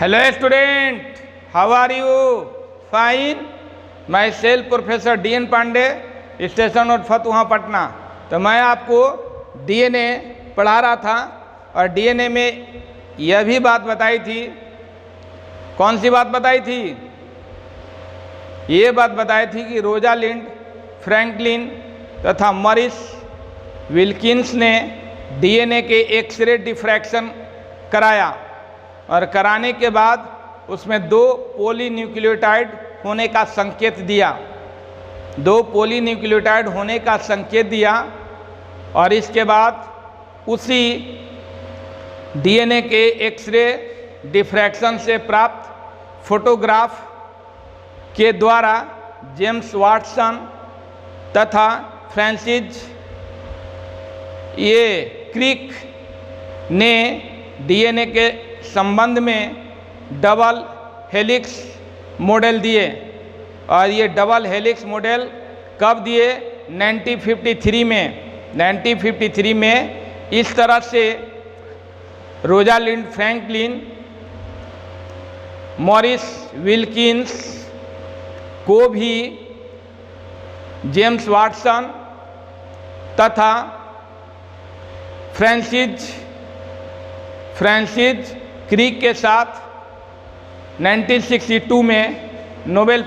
Hello student, how are you? Fine. Myself professor DN Pandey, station road Fatuha Patna. तो मैं आपको DNA पढ़ा रहा था और DNA में यह भी बात बताई थी। कौन सी बात बताई थी? ये बात बताई थी कि रोजालिंड फ्रैंकलिन तथा मॉरिस विल्किंस ने DNA के एक्सरे डिफ्रैक्शन कराया और कराने के बाद उसमें 2 पॉलीन्यूक्लियोटाइड होने का संकेत दिया। 2 पॉलीन्यूक्लियोटाइड होने का संकेत दिया और इसके बाद उसी DNA के एक्सरे डिफ्रैक्शन से प्राप्त फोटोग्राफ के द्वारा जेम्स वाटसन तथा फ्रांसिस क्रिक ने DNA के संबंध में डबल हेलिक्स मॉडल दिए। और ये डबल हेलिक्स मॉडल कब दिए? 1953 में। 1953 में इस तरह से रोजालिंड फ्रैंकलिन, मॉरिस विल्किंस को भी जेम्स वाटसन तथा फ्रांसिस क्रिक के साथ 1962 में नोबेल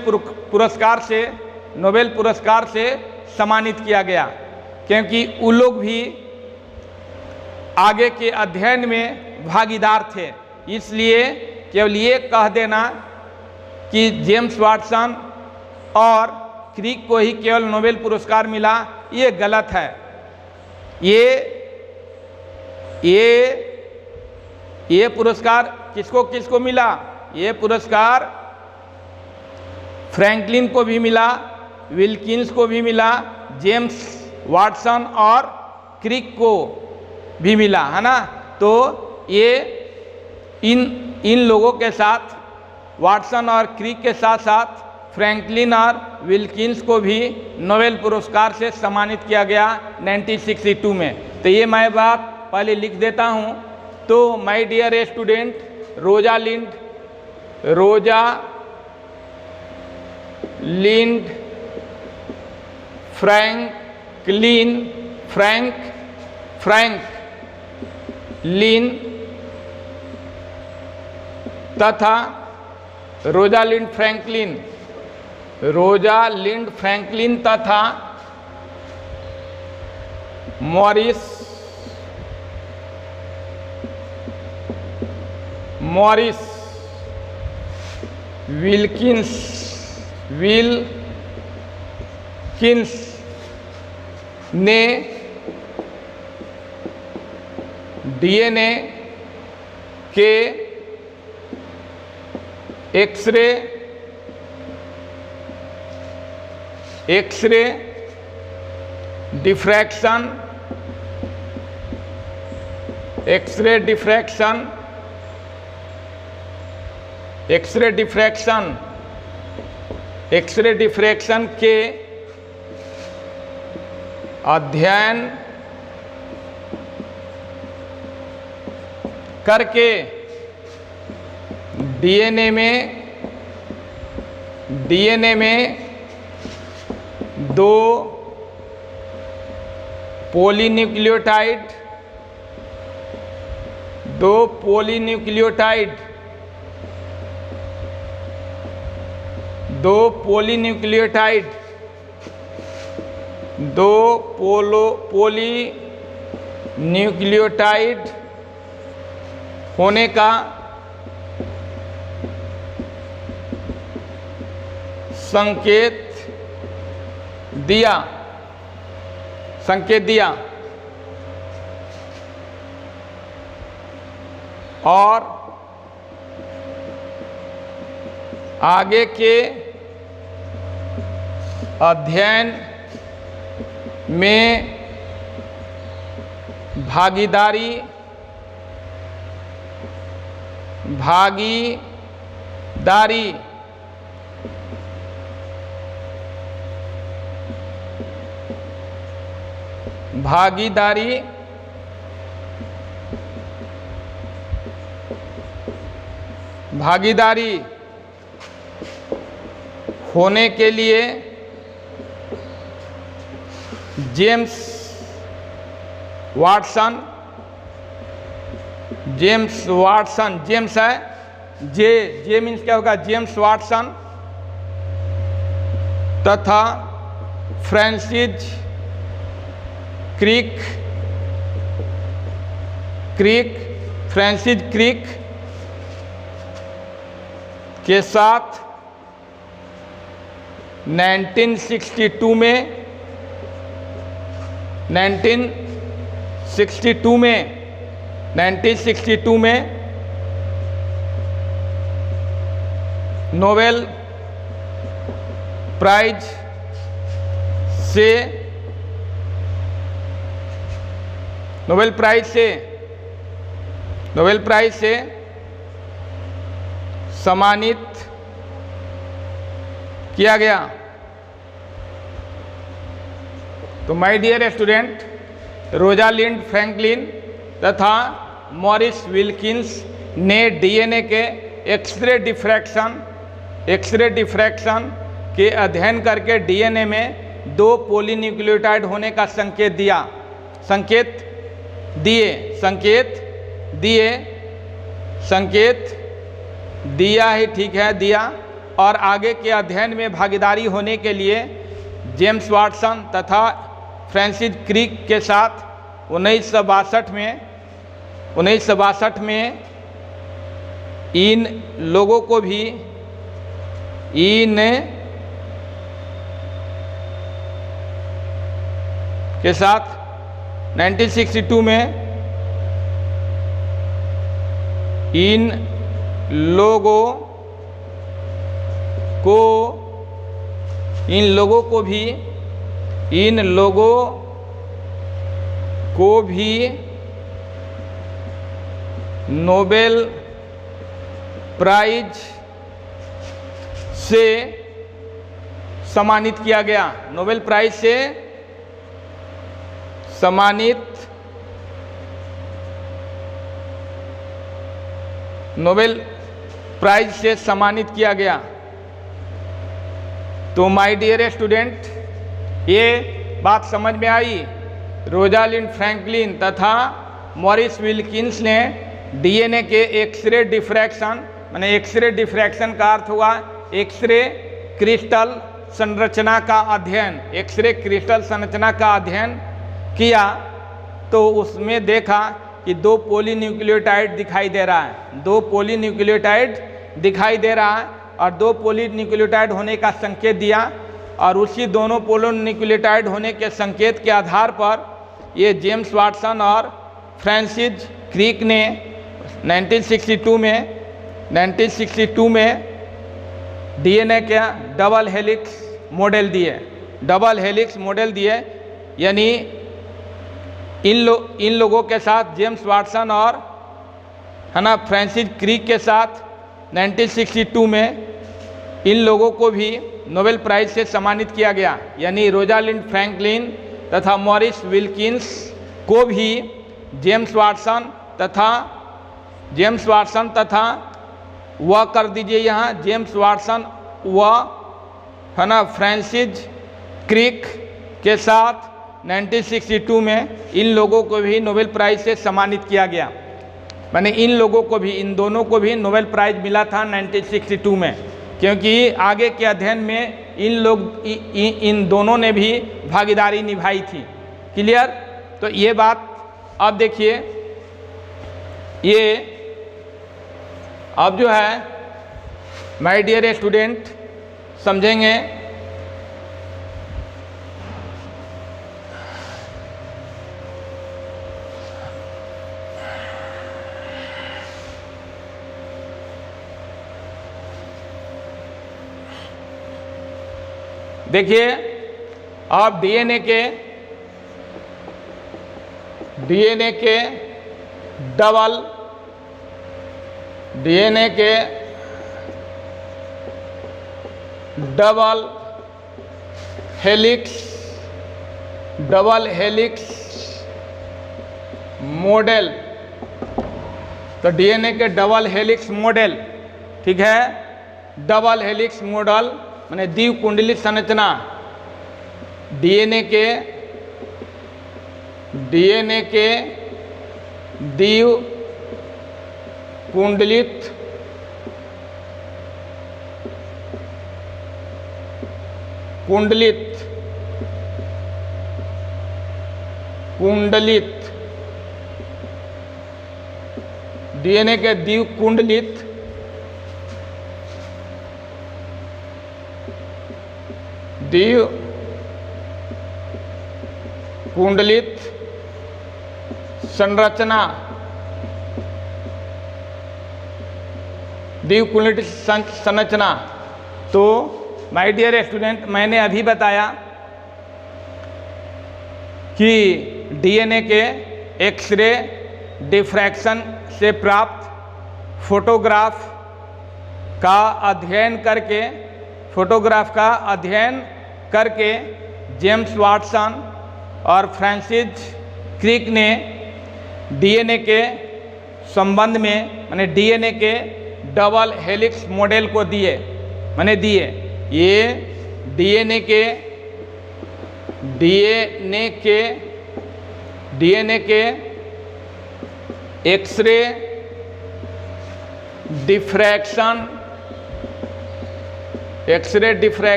पुरस्कार से सम्मानित किया गया, क्योंकि वो लोग भी आगे के अध्ययन में भागीदार थे। इसलिए केवल ये कह देना कि जेम्स वाटसन और क्रिक को ही केवल नोबेल पुरस्कार मिला, ये गलत है। ये पुरस्कार किसको किसको मिला? ये पुरस्कार फ्रैंकलिन को भी मिला, विल्किंस को भी मिला, जेम्स वाटसन और क्रिक को भी मिला, है ना। तो ये इन लोगों के साथ, वाटसन और क्रिक के साथ साथ फ्रैंकलिन और विल्किंस को भी नोबेल पुरस्कार से सम्मानित किया गया 1962 में। तो ये मैं बात पहले लिख देता हूँ। तो my dear student, Rosalind Franklin तथा रोजालिंड फ्रैंकलिन तथा मॉरिस विल्किंस ने DNA के एक्सरे डिफ्रैक्शन के अध्ययन करके DNA में 2 पॉलीन्यूक्लियोटाइड होने का संकेत दिया और आगे के अध्ययन में भागीदारी भागीदारी होने के लिए जेम्स वाटसन जेम्स है जे मीन्स क्या होगा, जेम्स वाटसन तथा फ्रांसिस क्रिक के साथ 1962 में नोबेल प्राइज से सम्मानित किया गया। तो my dear student, Rosalind Franklin तथा मॉरिस विल्किंस ने डीएनए के एक्सरे डिफ्रैक्शन के अध्ययन करके डीएनए में 2 पॉलीन्यूक्लियोटाइड होने का संकेत दिया और आगे के अध्ययन में भागीदारी होने के लिए जेम्स वाटसन तथा फ्रांसिस क्रिक के साथ 1962 में इन लोगों को भी के साथ 1962 में इन लोगों को भी नोबेल प्राइज से सम्मानित किया गया। नोबेल प्राइज से सम्मानित किया गया। तो माय डियर स्टूडेंट, ये बात समझ में आई। रोजालिंड फ्रैंकलिन तथा मॉरिस विल्किंस ने डीएनए के एक्सरे डिफ्रैक्शन का अर्थ हुआ एक्सरे क्रिस्टल संरचना का अध्ययन किया। तो उसमें देखा कि 2 पॉलीन्यूक्लियोटाइड दिखाई दे रहा है, 2 पॉलीन्यूक्लियोटाइड दिखाई दे रहा है और 2 पॉलीन्यूक्लियोटाइड होने का संकेत दिया। और उसी दोनों पॉलीन्यूक्लियोटाइड होने के संकेत के आधार पर ये जेम्स वाटसन और फ्रांसिस क्रिक ने 1962 में डीएनए के डबल हेलिक्स मॉडल दिए। यानी इन लोगों के साथ जेम्स वाटसन और फ्रांसिस क्रिक के साथ 1962 में इन लोगों को भी नोबेल प्राइज से सम्मानित किया गया। यानी रोजालिंड फ्रैंकलिन तथा मॉरिस विल्किंस को भी जेम्स वाटसन तथा वह कर दीजिए यहाँ जेम्स वाटसन व फ्रांसिस क्रिक के साथ 1962 में इन लोगों को भी नोबेल प्राइज से सम्मानित किया गया। माने इन दोनों को भी नोबेल प्राइज मिला था 1962 में, क्योंकि आगे के अध्ययन में इन दोनों ने भी भागीदारी निभाई थी। क्लियर? तो ये बात अब देखिए, ये अब जो है माय डियर स्टूडेंट समझेंगे। देखिए अब डीएनए के डबल हेलिक्स मॉडल। तो डीएनए के डबल हेलिक्स मॉडल ठीक है। डबल हेलिक्स मॉडल माने द्विकुंडलित संरचना, डीएनए के द्विकुंडलित डीएनए के द्विकुंडलित संरचना, द्विकुंडलित संरचना। तो माय डियर स्टूडेंट, मैंने अभी बताया कि डीएनए के एक्सरे डिफ्रैक्शन से प्राप्त फोटोग्राफ का अध्ययन करके जेम्स वाटसन और फ्रांसिस क्रिक ने डीएनए के संबंध में माने डीएनए के डबल हेलिक्स मॉडल को दिए। ये डीएनए के एक्सरे डिफ्रैक्शन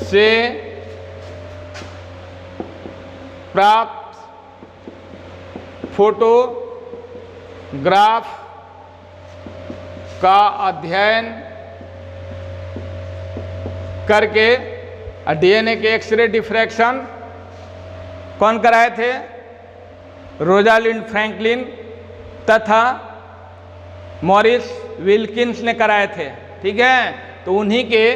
से प्राप्त फोटोग्राफ का अध्ययन करके डीएनए के एक्सरे डिफ्रैक्शन कौन कराए थे? रोजालिंड फ्रैंकलिन तथा मॉरिस विल्किंस ने कराए थे। ठीक है, तो उन्हीं के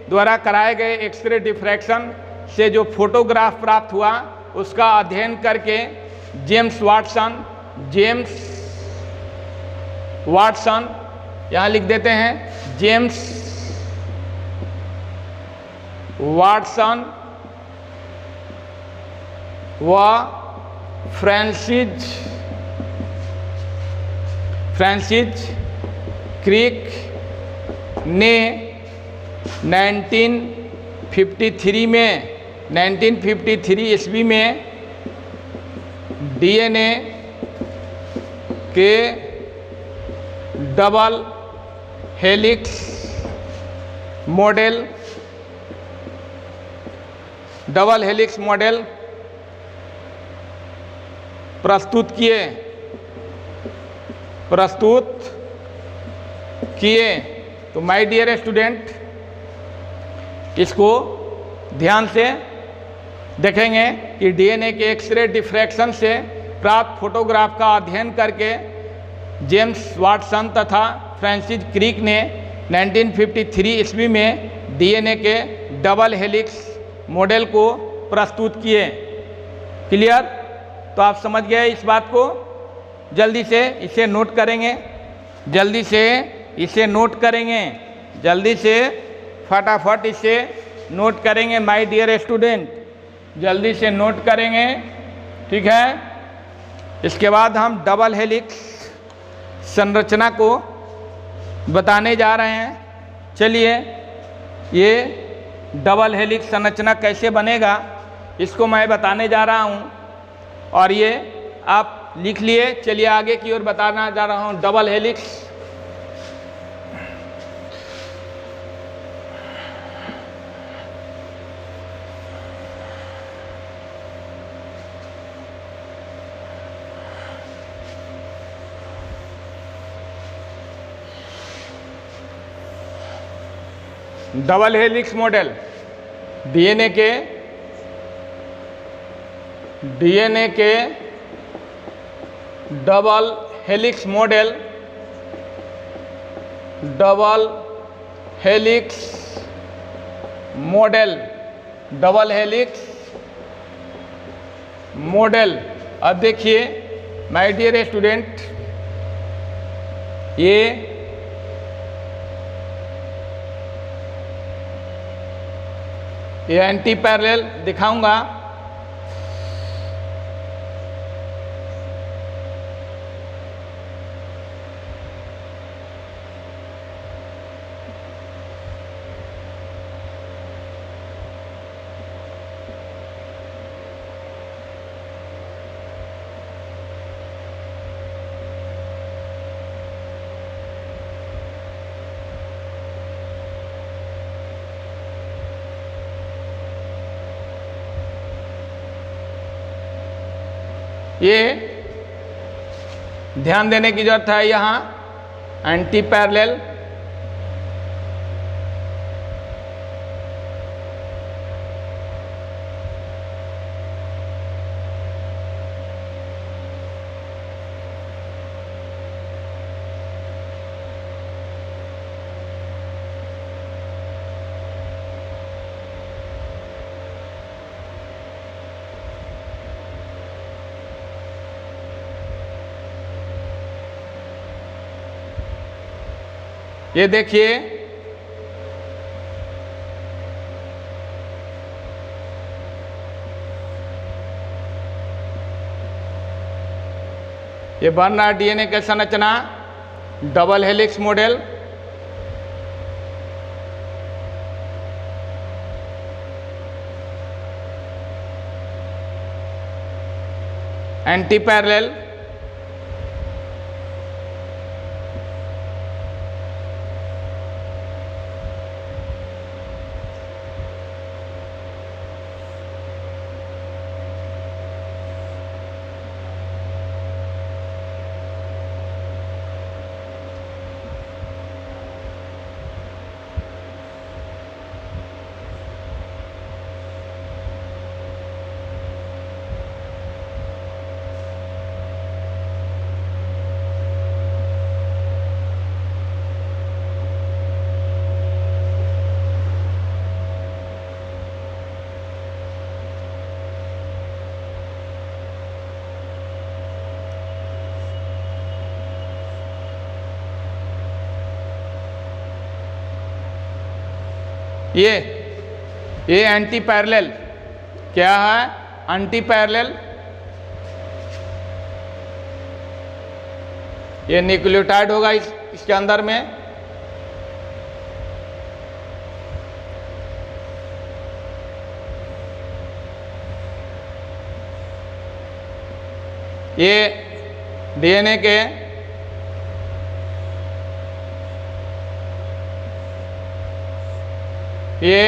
द्वारा कराए गए एक्सरे डिफ्रैक्शन से जो फोटोग्राफ प्राप्त हुआ उसका अध्ययन करके जेम्स वाटसन यहाँ लिख देते हैं, जेम्स वाटसन व फ्रांसिस क्रिक ने 1953 ईस्वी में डीएनए के डबल हेलिक्स मॉडल प्रस्तुत किए। तो माय डियर स्टूडेंट, इसको ध्यान से देखेंगे कि डीएनए के एक्सरे डिफ्रैक्शन से प्राप्त फोटोग्राफ का अध्ययन करके जेम्स वाटसन तथा फ्रांसिस क्रिक ने 1953 ईस्वी में डीएनए के डबल हेलिक्स मॉडल को प्रस्तुत किए। क्लियर? तो आप समझ गए इस बात को। जल्दी से इसे नोट करेंगे, जल्दी से फटाफट इसे नोट करेंगे माय डियर स्टूडेंट, जल्दी से नोट करेंगे। ठीक है, इसके बाद हम डबल हेलिक्स संरचना को बताने जा रहे हैं। चलिए, ये डबल हेलिक्स संरचना कैसे बनेगा इसको मैं बताने जा रहा हूँ, और ये आप लिख लिए। चलिए आगे की ओर बताना जा रहा हूँ। डबल हेलिक्स मॉडल डीएनए के डबल हेलिक्स मॉडल। अब देखिए माय डियर स्टूडेंट, ये एंटी पैरेलल दिखाऊंगा। ये ध्यान देने की जरूरत है, यहाँ एंटी पैरेलल ये देखिए ये बन रहा है डीएनए का संरचना, double helix model. Anti parallel, ये एंटी पैरेलल क्या है? एंटी पैरेलल ये न्यूक्लियोटाइड होगा इसके अंदर में। ये डीएनए के ये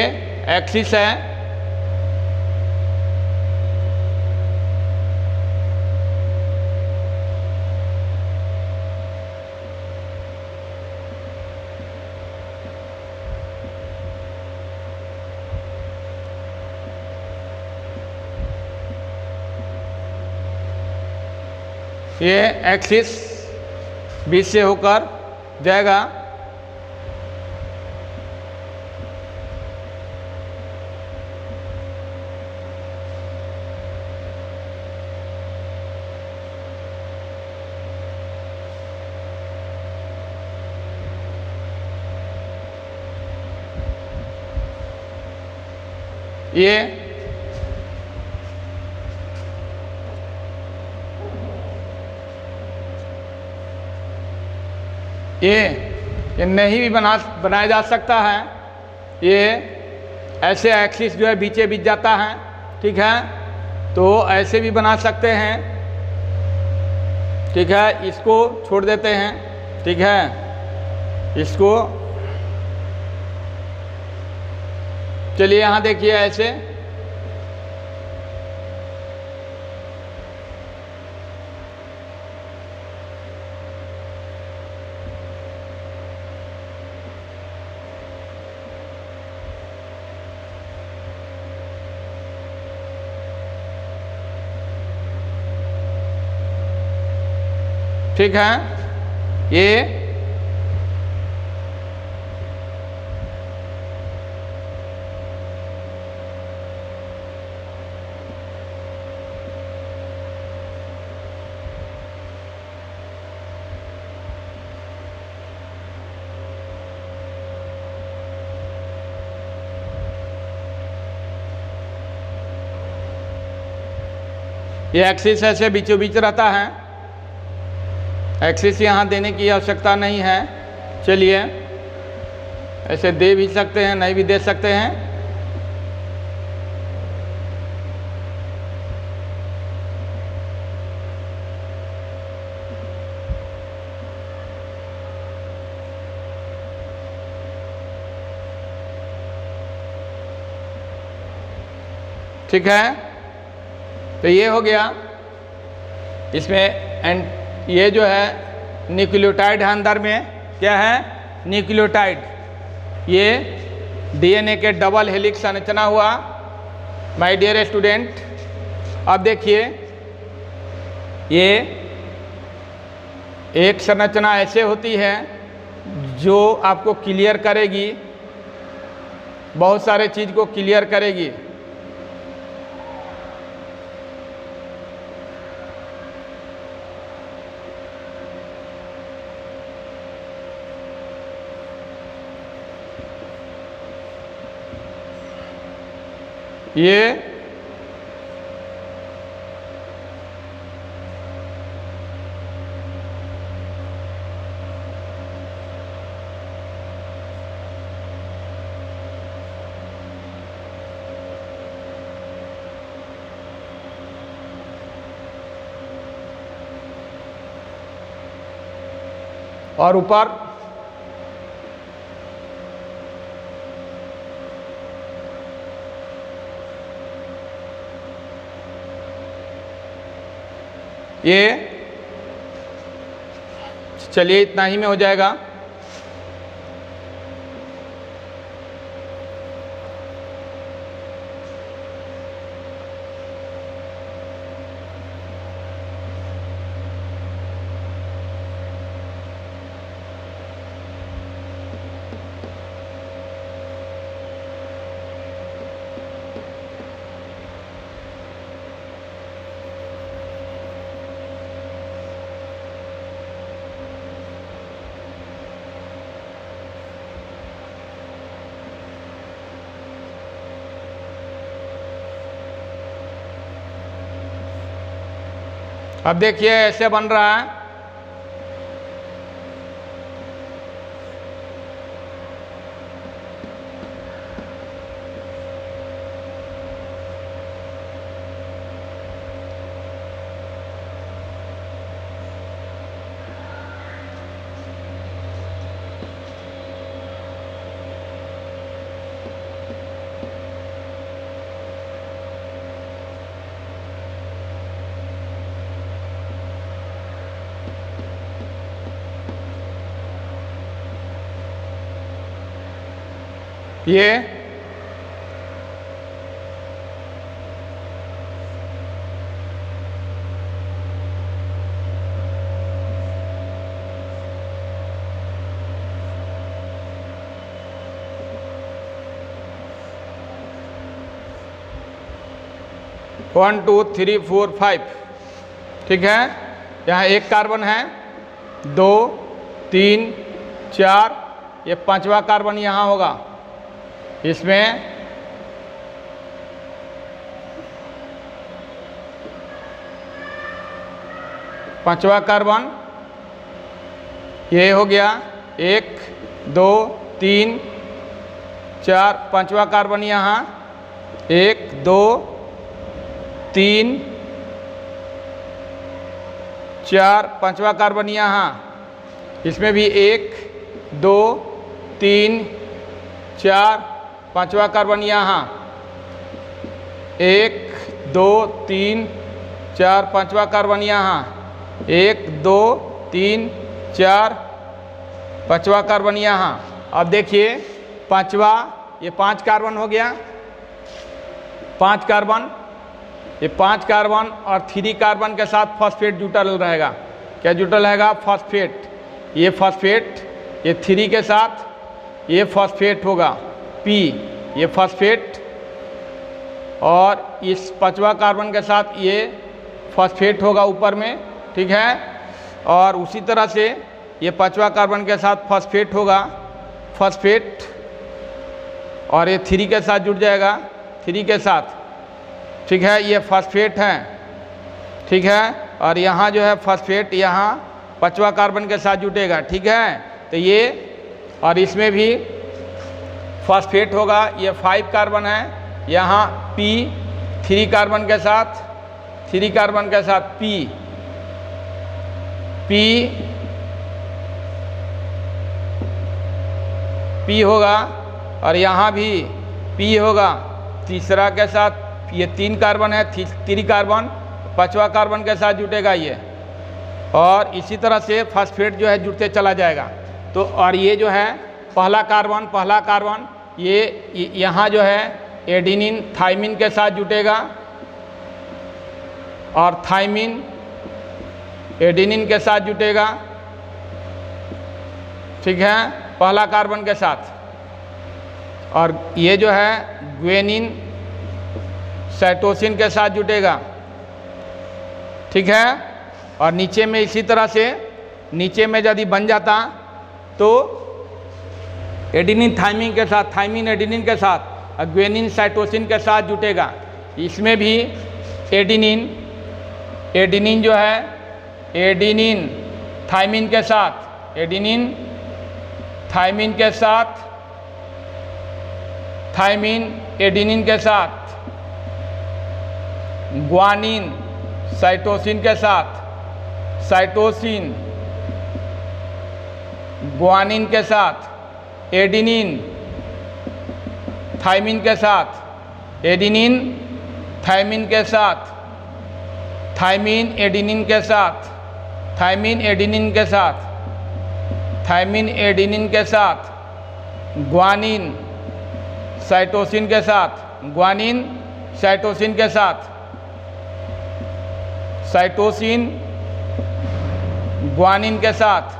एक्सिस है, ये एक्सिस बीच से होकर जाएगा। ये नहीं भी बनाया जा सकता है। ये ऐसे एक्सिस जो है बीचे बीच जाता है, ठीक है, तो ऐसे भी बना सकते हैं, ठीक है। इसको छोड़ देते हैं, ठीक है, इसको चलिए यहाँ देखिए ऐसे ठीक है। ये एक्सिस ऐसे बीचों बीच रहता है, एक्सिस यहाँ देने की आवश्यकता नहीं है। चलिए ऐसे दे भी सकते हैं, नहीं भी दे सकते हैं। ठीक है, तो ये हो गया। इसमें एंड ये जो है न्यूक्लियोटाइड है, अंदर में क्या है, न्यूक्लियोटाइड। ये डीएनए के डबल हेलिक्स संरचना हुआ माय डियर स्टूडेंट। अब देखिए ये एक संरचना ऐसे होती है जो आपको क्लियर करेगी, बहुत सारे चीज़ को क्लियर करेगी। ये और ऊपर ये, चलिए इतना ही में हो जाएगा। अब देखिए ऐसे बन रहा है। ये one two three four five, ठीक है। यहाँ एक कार्बन है, 2 3 4, ये 5वां कार्बन यहाँ होगा। इसमें पांचवा कार्बन ये हो गया, 1 2 3 4, 5वां कार्बन यहाँ 1 2 3 4, 5वां कार्बन यहाँ। इसमें भी 1 2 3 4, 5वां कार्बन यहाँ 1 2 3 4, 5वां कार्बन यहाँ 1 2 3 4, 5वां कार्बन यहाँ। अब देखिए पांचवा, ये 5 कार्बन हो गया, 5 कार्बन, ये 5 कार्बन और 3 कार्बन के साथ फॉस्फेट जुटल रहेगा। क्या जुटल रहेगा? फॉस्फेट। ये फॉस्फेट, ये 3 के साथ ये फॉस्फेट होगा P, ये फॉस्फेट, और इस 5वां कार्बन के साथ ये फॉस्फेट होगा ऊपर में, ठीक है। और उसी तरह से ये 5वां कार्बन के साथ फॉस्फेट होगा, फॉस्फेट, और ये 3 के साथ जुड़ जाएगा, 3 के साथ, ठीक है। ये फॉस्फेट है, ठीक है। और यहाँ जो है फॉस्फेट यहाँ 5वां कार्बन के साथ जुटेगा, ठीक है। तो ये, और इसमें भी फॉस्फेट होगा, ये 5 कार्बन है, यहाँ P 3 कार्बन के साथ, 3 कार्बन के साथ P होगा, और यहाँ भी P होगा तीसरा के साथ। ये 3 कार्बन है, 3 कार्बन, 5वां कार्बन के साथ जुटेगा ये, और इसी तरह से फास्फेट जो है जुड़ते चला जाएगा। तो और ये जो है पहला कार्बन ये यहाँ जो है एडिनिन थाइमिन के साथ जुटेगा, और थाइमिन एडिनिन के साथ जुटेगा, ठीक है, पहला कार्बन के साथ। और ये जो है ग्वेनिन साइटोसिन के साथ जुटेगा, ठीक है। और नीचे में इसी तरह से नीचे में यदि बन जाता तो एडिनिन थाइमिन के साथ, थाइमिन एडिनिन के साथ, ग्वेनिन साइटोसिन के साथ जुटेगा। इसमें भी एडिनिन जो है एडिनिन थाइमिन के साथ, एडिनिन थाइमिन के साथ, थाइमिन एडिनिन के साथ, ग्वानिन साइटोसिन के साथ, साइटोसिन ग्वानिन के साथ, एडिनिन थाइमिन के साथ, एडिनिन थाइमिन के साथ, थाइमिन एडिनिन के साथ, थाइमिन एडिनिन के साथ, थाइमिन एडिनिन के साथ, ग्वानिन साइटोसिन के साथ, ग्वानिन साइटोसिन के साथ, साइटोसिन ग्वानिन के साथ,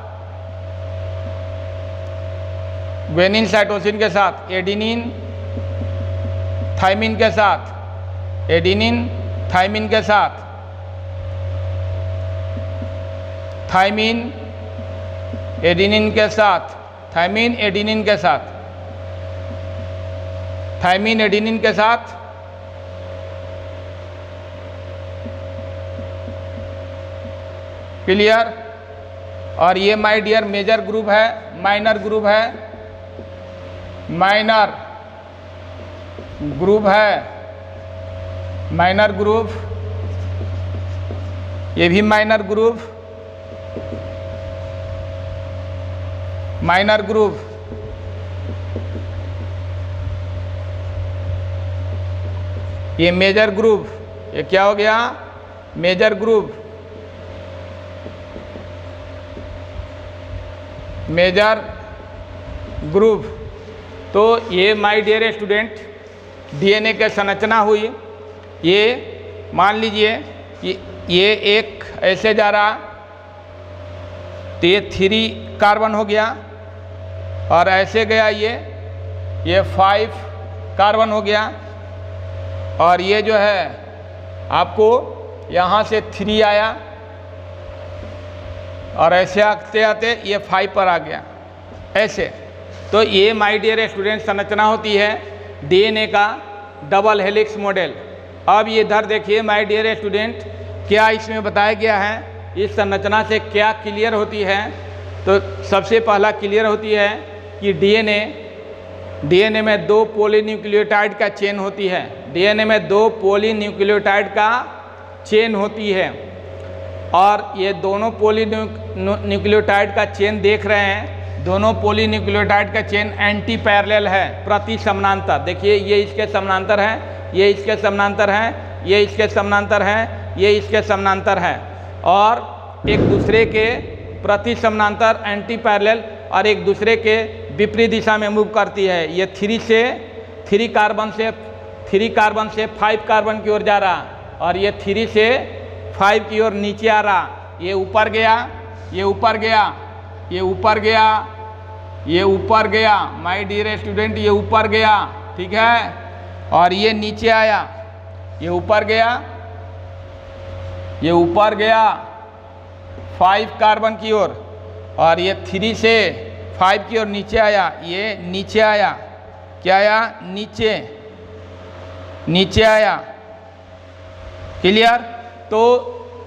ग्वेनिन साइटोसिन के साथ, एडिनिन थाइमिन के साथ, एडिनिन थाइमिन के साथ, थाइमिन एडिनिन के साथ, थाइमिन एडिनिन के साथ, थाइमिन एडिनिन के साथ, क्लियर। और ये माय डियर मेजर ग्रुप है, माइनर ग्रुप है, माइनर ग्रुप है, माइनर ग्रुप, ये भी माइनर ग्रुप, माइनर ग्रुप, ये मेजर ग्रुप, ये क्या हो गया, मेजर ग्रुप, मेजर ग्रुप। तो ये माय डियर स्टूडेंट डीएनए की संरचना हुई। ये मान लीजिए ये एक ऐसे जा रहा, तो ये 3 कार्बन हो गया, और ऐसे गया ये 5 कार्बन हो गया, और ये जो है आपको यहाँ से 3 आया, और ऐसे आते आते ये 5 पर आ गया, ऐसे। तो ये माय डियर स्टूडेंट संरचना होती है डीएनए का डबल हेलिक्स मॉडल। अब ये इधर देखिए माय डियर स्टूडेंट, क्या इसमें बताया गया है, इस संरचना से क्या क्लियर होती है। तो सबसे पहला क्लियर होती है कि डीएनए में 2 पॉलीन्यूक्लियोटाइड का चेन होती है, डीएनए में 2 पॉलीन्यूक्लियोटाइड का चेन होती है, और ये दोनों पॉलीन्यूक्लियोटाइड का चेन देख रहे हैं, दोनों पॉलीन्यूक्लियोटाइड का चेन एंटी पैरेलल है, प्रति समानांतर। देखिए ये इसके समानांतर है, ये इसके समानांतर है, ये इसके समानांतर है, ये इसके समानांतर है, और एक दूसरे के प्रति समानांतर एंटी पैरेलल, और एक दूसरे के विपरीत दिशा में मूव करती है। ये 3 कार्बन से 5 कार्बन की ओर जा रहा, और ये 3 से 5 की ओर नीचे आ रहा। ये ऊपर गया, ये ऊपर गया, ये ऊपर गया, ये ऊपर गया, माय डियर स्टूडेंट ये ऊपर गया, ठीक है, और ये नीचे आया, ये ऊपर गया, ये ऊपर गया 5 कार्बन की ओर, और ये 3 से 5 की ओर नीचे आया, ये नीचे आया, क्या आया, नीचे, नीचे आया, क्लियर। तो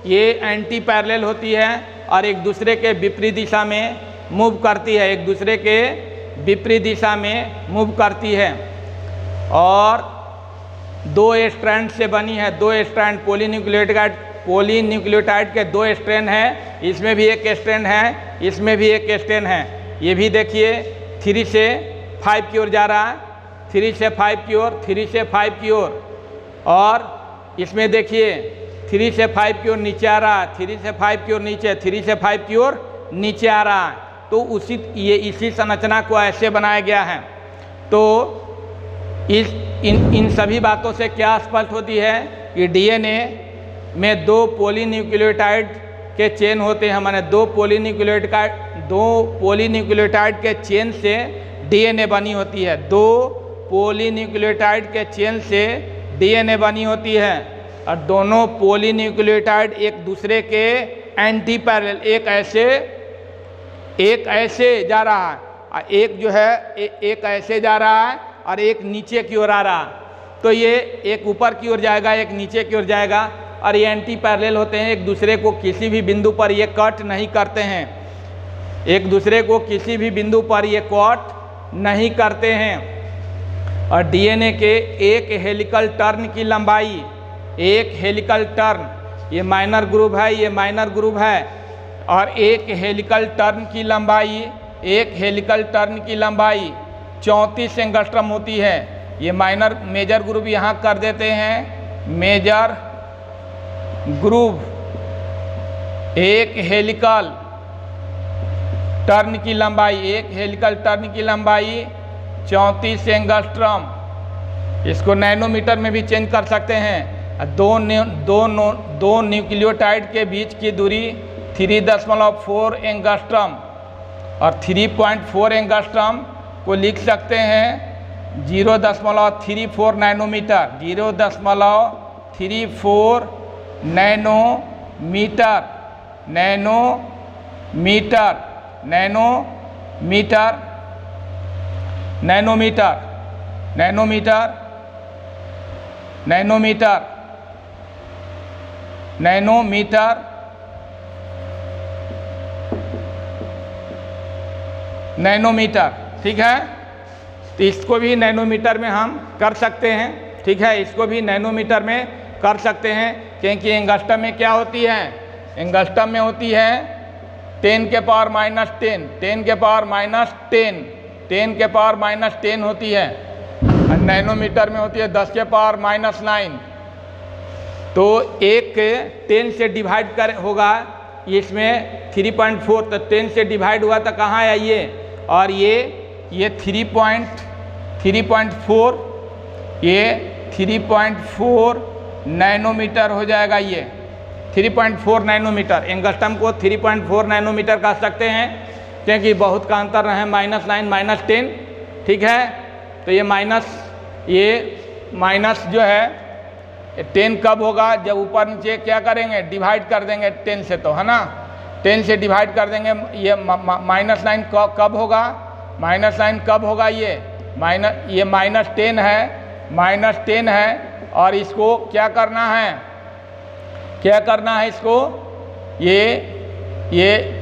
ये एंटी पैरेलल होती है और एक दूसरे के विपरीत दिशा में मूव करती है, एक दूसरे के विपरीत दिशा में मूव करती है, और 2 स्ट्रैंड से बनी है, 2 स्ट्रैंड पॉलीन्यूक्लियोटाइड के 2 स्ट्रैंड हैं, इसमें भी एक स्ट्रैंड है, इसमें भी एक स्ट्रैंड है। ये भी देखिए 3 से 5 की ओर जा रहा है, 3 से 5 की ओर, 3 से 5 की ओर, और इसमें देखिए 3 से 5 की ओर नीचे आ रहा है, 3 से 5 की ओर नीचे, 3 से 5 की ओर नीचे आ रहा है। तो इसी संरचना को ऐसे बनाया गया है। तो इन सभी बातों से क्या स्पष्ट होती है कि डीएनए में 2 पॉलीन्यूक्लियोटाइड के चेन होते हैं। माने 2 पॉलीन्यूक्लियोटाइड के चेन से डीएनए बनी होती है। 2 पॉलीन्यूक्लियोटाइड के चेन से डीएनए बनी होती है और दोनों पॉलीन्यूक्लियोटाइड एक दूसरे के एंटी पैरेलल, एक ऐसे जा रहा है, एक जो है एक ऐसे जा रहा है और एक नीचे की ओर आ रहा। तो ये एक ऊपर की ओर जाएगा, एक नीचे की ओर जाएगा और ये एंटी पैरेलल होते हैं। एक दूसरे को किसी भी बिंदु पर ये कट नहीं करते हैं, एक दूसरे को किसी भी बिंदु पर ये कट नहीं करते हैं। और डीएनए के एक हेलिकल टर्न की लंबाई, एक हेलिकल टर्न, ये माइनर ग्रुप है, ये माइनर ग्रुप है, और एक हेलिकल टर्न की लंबाई, एक हेलिकल टर्न की लंबाई 34 एंगस्ट्रम होती है। ये माइनर मेजर ग्रुप यहाँ कर देते हैं, मेजर ग्रुप एक हेलिकल टर्न की लंबाई, एक हेलिकल टर्न की लंबाई 34 एंगस्ट्रम। इसको नैनोमीटर में भी चेंज कर सकते हैं। दो न्यूक्लियोटाइड के बीच की दूरी 3.4 एंगस्ट्रम और 3.4 एंगस्ट्रम को लिख सकते हैं 0.34 nanometre, 0.34 nanometre, nanometre, nanometre, nanometre, nanometre, nanometre, nanometre, nanometre. ठीक है, तो इसको भी नैनोमीटर में हम कर सकते हैं। ठीक है, इसको भी नैनोमीटर में कर सकते हैं, क्योंकि एंगस्ट्रम में क्या होती है, एंगस्ट्रम में होती है 10 के पावर -10, 10 के पावर -10, 10 के पावर -10 होती है, और नैनोमीटर में होती है 10 के पावर -9। तो एक 10 से डिवाइड कर होगा, इसमें 3.4, तो 10 से डिवाइड हुआ तो कहाँ है ये, और ये 3.4, ये 3.4 नैनोमीटर हो जाएगा। ये 3.4 नैनोमीटर, एंगस्ट्रम को 3.4 नैनोमीटर कह सकते हैं, क्योंकि बहुत का अंतर है, -9 -10। ठीक है, तो ये माइनस जो है 10 कब होगा, जब ऊपर नीचे क्या करेंगे, डिवाइड कर देंगे 10 से, तो है ना, 10 से डिवाइड कर देंगे। ये -9 कब होगा, -9 कब होगा, ये -10 है, -10 है, और इसको क्या करना है, क्या करना है इसको, ये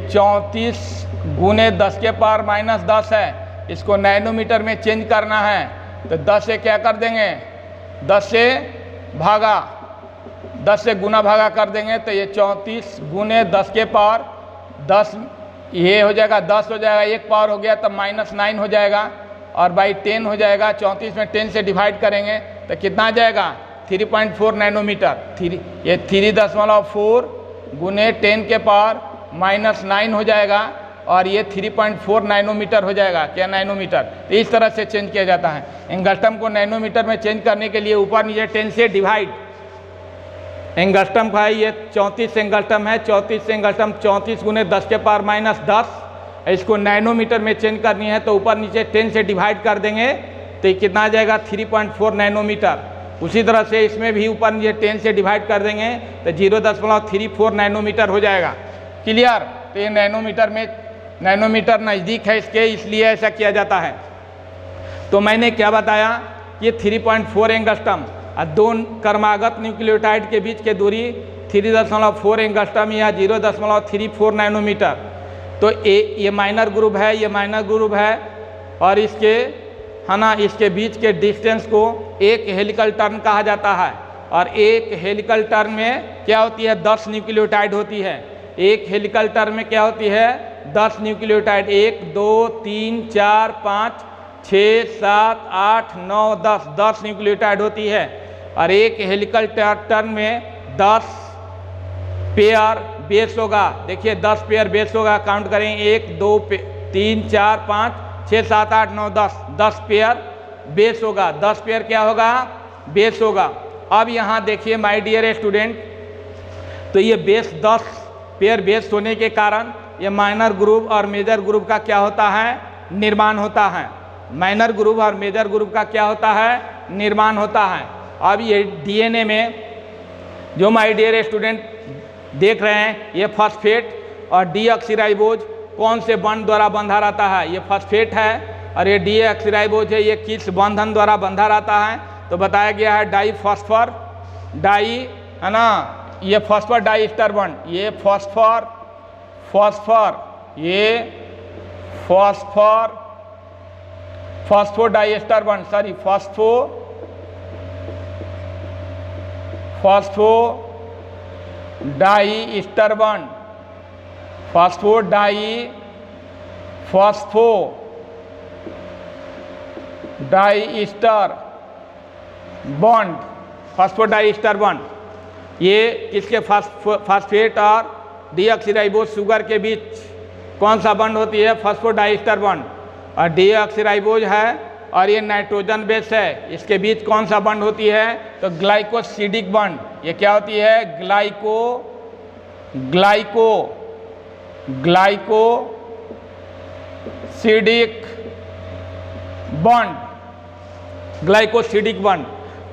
34 गुने 10 के पावर -10 है, इसको नैनोमीटर में चेंज करना है। तो 10 से क्या कर देंगे, 10 से भागा, 10 से गुना भागा कर देंगे, तो ये 34 गुने 10 के पावर 10, ये हो जाएगा 10 हो जाएगा, एक पावर हो गया, तब -9 हो जाएगा और बाई 10 हो जाएगा। 34 में 10 से डिवाइड करेंगे तो कितना आ जाएगा, 3.4 नैनोमीटर। ये 3.4 गुने 10 के पावर -9 हो जाएगा और ये 3.4 नैनोमीटर हो जाएगा। क्या नैनोमीटर, तो इस तरह से चेंज किया जाता है। एंगस्ट्रम को नैनोमीटर में चेंज करने के लिए ऊपर नीचे 10 से डिवाइड, एंगस्ट्रम का है ये 34 एंगस्ट्रम है, 34 एंगस्ट्रम 34 गुने 10 के पावर -10, इसको नैनोमीटर में चेंज करनी है तो ऊपर नीचे 10 से डिवाइड कर देंगे तो कितना आ जाएगा, 3.4 नैनोमीटर। उसी तरह से इसमें भी ऊपर नीचे 10 से डिवाइड कर देंगे तो 0.34 नैनोमीटर हो जाएगा। क्लियर, तो ये नैनोमीटर नज़दीक है इसके, इसलिए ऐसा किया जाता है। तो मैंने क्या बताया, ये 3.4 एंगस्ट्रम और 2 क्रमागत न्यूक्लियोटाइड के बीच के दूरी 3.4 एंगस्ट्रम या 0.34 नैनोमीटर। तो ये माइनर ग्रुप है, ये माइनर ग्रुप है, और इसके है ना, इसके बीच के डिस्टेंस को एक हेलिकल टर्न कहा जाता है। और एक हेलिकल टर्न में क्या होती है, 10 न्यूक्लियोटाइड होती है। एक हेलिकल टर्न में क्या होती है, 10 न्यूक्लियोटाइड, 1 2 3 4 5 6 7 8 9 10 न्यूक्लियोटाइड होती है। और एक हेलिकल टर्न में 10 पेयर बेस होगा। देखिए 10 पेयर बेस होगा, काउंट करें 1 2 3 4 5 6 7 8 9 10 पेयर बेस होगा। 10 पेयर क्या होगा? बेस होगा। अब यहाँ देखिए माय डियर स्टूडेंट, तो ये बेस 10 पेयर बेस होने के कारण ये माइनर ग्रुप और मेजर ग्रुप का क्या होता है? निर्माण होता है। माइनर ग्रुप और मेजर ग्रुप का क्या होता है? निर्माण होता है। अब ये डीएनए में जो माय डियर स्टूडेंट देख रहे हैं, ये फॉस्फेट और डीऑक्सीराइबोज कौन से बंध द्वारा बंधा रहता है? ये फॉस्फेट है और ये डीऑक्सीराइबोज है, ये किस बंधन द्वारा बंधा रहता है? तो बताया गया है डाईफॉस्फर, डाई है ना, ये फॉस्फर डाईस्टर बॉन्ड, ये फॉस्फर ये phospho diester bond, sorry phospho diester bond, phospho diester bond, phosphodiester bond, ये किसके फॉस्फेट और डीऑक्सीराइबोज शुगर के बीच कौन सा बॉन्ड होती है? फॉस्फोडाईस्टर बॉन्ड। और डीऑक्सीराइबोज है और ये नाइट्रोजन बेस है, इसके बीच कौन सा बॉन्ड होती है? तो ग्लाइकोसिडिक बॉन्ड। ये क्या होती है? Glycosidic bond, glycosidic bond.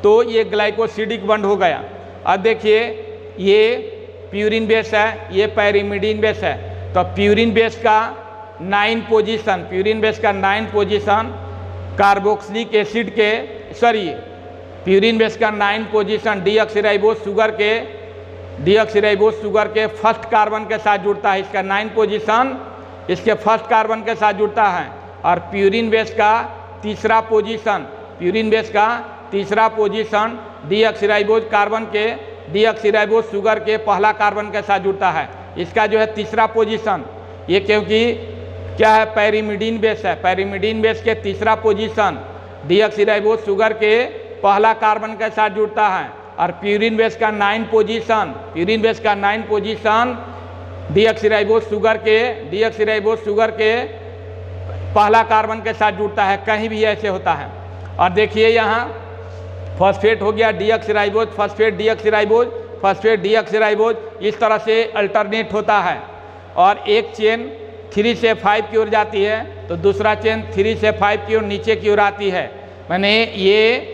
तो ये ग्लाइकोसिडिक बॉन्ड हो गया। अब देखिए ये प्यूरिन बेस है, ये पैरिमिडीन बेस है। तो प्यूरिन बेस का 9 पोजीशन कार्बोक्सिलिक एसिड के, सॉरी प्यूरिन बेस का 9 पोजीशन डीऑक्सीराइबोज शुगर के फर्स्ट कार्बन के साथ जुड़ता है। इसका 9 पोजीशन इसके फर्स्ट कार्बन के साथ जुड़ता है। और प्यूरिन बेस का तीसरा पोजीशन डीऑक्सीराइबोज शुगर के पहला कार्बन के साथ जुड़ता है। इसका जो है तीसरा पोजीशन, ये क्योंकि क्या है? पैरिमिडीन बेस है। पैरिमिडीन बेस के तीसरा पोजीशन डीऑक्सीराइबोज शुगर के पहला कार्बन के साथ जुड़ता है। और प्यूरिन बेस का 9 पोजीशन डीऑक्सीराइबोज शुगर के पहला कार्बन के साथ जुड़ता है। कहीं भी ऐसे होता है। और देखिए यहाँ फॉस्फेट हो गया, डीऑक्सीराइबोज, फॉस्फेट डीऑक्सीराइबोज, इस तरह से अल्टरनेट होता है। और एक चेन 3 से 5 की ओर जाती है, तो दूसरा चेन 3 से 5 की ओर नीचे की ओर आती है। माने ये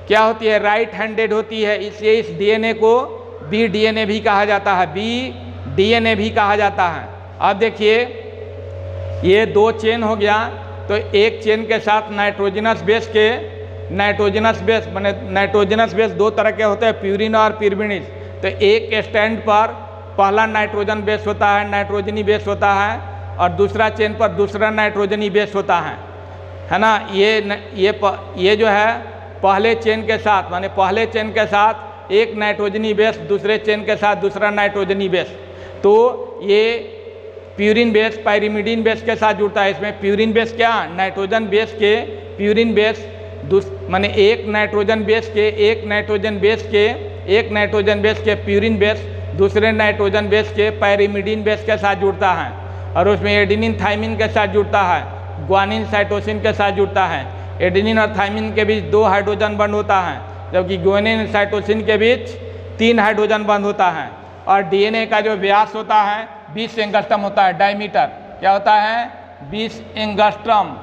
क्या होती है? राइट हैंडेड होती है। इसलिए इस डीएनए को बी डीएनए भी कहा जाता है। अब देखिए ये 2 चेन हो गया, तो एक चेन के साथ नाइट्रोजनस बेस 2 तरह के होते हैं, प्यूरिन और पिरिमिडिन। तो एक स्टैंड पर पहला नाइट्रोजन बेस होता है, नाइट्रोजनी बेस होता है, और दूसरा चेन पर दूसरा नाइट्रोजनी बेस होता है ना। ये जो है पहले चेन के साथ एक नाइट्रोजनी बेस, दूसरे चेन के साथ दूसरा नाइट्रोजनी बेस। तो ये प्यूरिन बेस पैरिमिडीन बेस के साथ जुड़ता है। इसमें प्यूरिन बेस क्या? नाइट्रोजन बेस के प्यूरिन बेस, माने एक नाइट्रोजन बेस के प्यूरिन बेस दूसरे नाइट्रोजन बेस के पैरिमिडीन बेस के साथ जुड़ता है। और उसमें एडेनिन थाइमिन के साथ जुड़ता है, ग्वानिन साइटोसिन के साथ जुड़ता है। एडेनिन और थाइमिन के बीच 2 हाइड्रोजन बंध होता है, जबकि ग्वानिन साइटोसिन के बीच 3 हाइड्रोजन बंध होता है। और डीएनए का जो व्यास होता है 20 एंगस्ट्रम होता है, डायमीटर क्या होता है? 20 एंगस्ट्रम।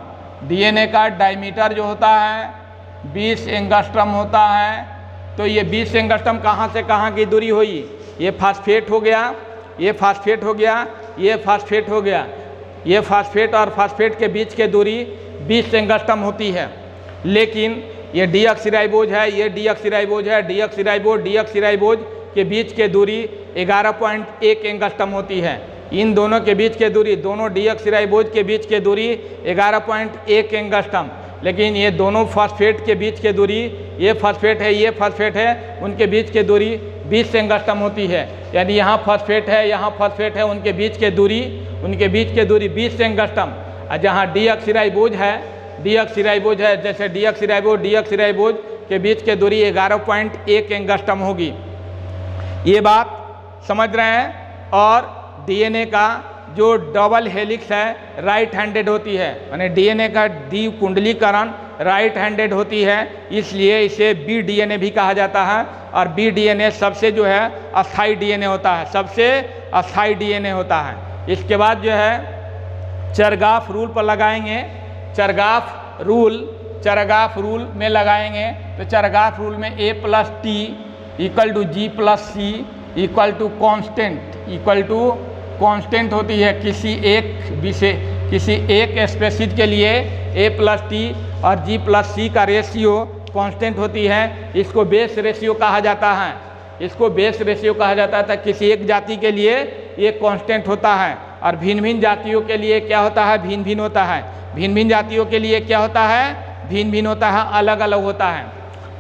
डीएनए का डायमीटर जो होता है 20 एंगस्ट्रम होता है। तो ये 20 एंगस्ट्रम कहाँ से कहाँ की दूरी हुई? ये फास्फेट हो गया, ये फास्फेट हो गया, ये फास्फेट हो गया। ये फास्फेट और फास्फेट के बीच की दूरी 20 एंगस्ट्रम होती है। लेकिन ये डीऑक्सीराइबोज है, ये डीऑक्सीराइबोज है, डीऑक्सीराइबोज के बीच की दूरी 11.1 एंगस्ट्रम होती है। इन दोनों के बीच की दूरी, दोनों डीऑक्सीराइबोज के बीच की दूरी 11.1 एंगस्ट्रम। लेकिन ये दोनों फॉस्फेट के बीच की दूरी, ये फॉस्फेट है, ये फॉस्फेट है, उनके बीच की दूरी 20 एंगस्ट्रम होती है। यानी यहाँ फॉस्फेट है, यहाँ फॉस्फेट है, उनके बीच की दूरी 20 एंगस्ट्रम। और जहाँ डीऑक्सीराइबोज है, जैसे डीऑक्सीराइबोज के बीच की दूरी 11.1 एंगस्ट्रम होगी। ये बात समझ रहे हैं। और डीएनए का जो डबल हेलिक्स है राइट हैंडेड होती है, यानी डीएनए का द्विकुंडलीकरण राइट हैंडेड होती है, इसलिए इसे बी डीएनए भी कहा जाता है। और बी डीएनए सबसे जो है अस्थाई डीएनए होता है, सबसे अस्थाई डीएनए होता है। इसके बाद जो है चरगाफ रूल पर लगाएंगे। चरगाफ रूल में लगाएंगे तो चरगाफ रूल में a plus T equal to G plus C equal to constant होती है किसी एक स्पेसीज के लिए a प्लस टी और g प्लस सी का रेशियो कांस्टेंट होती है। इसको बेस रेशियो कहा जाता है, इसको बेस रेशियो कहा जाता है। किसी एक जाति के लिए ये कांस्टेंट होता है और भिन्न भिन्न जातियों के लिए क्या होता है, भिन्न भिन्न होता है। भिन्न भिन्न जातियों के लिए क्या होता है, भिन्न भिन्न होता है, अलग अलग होता है।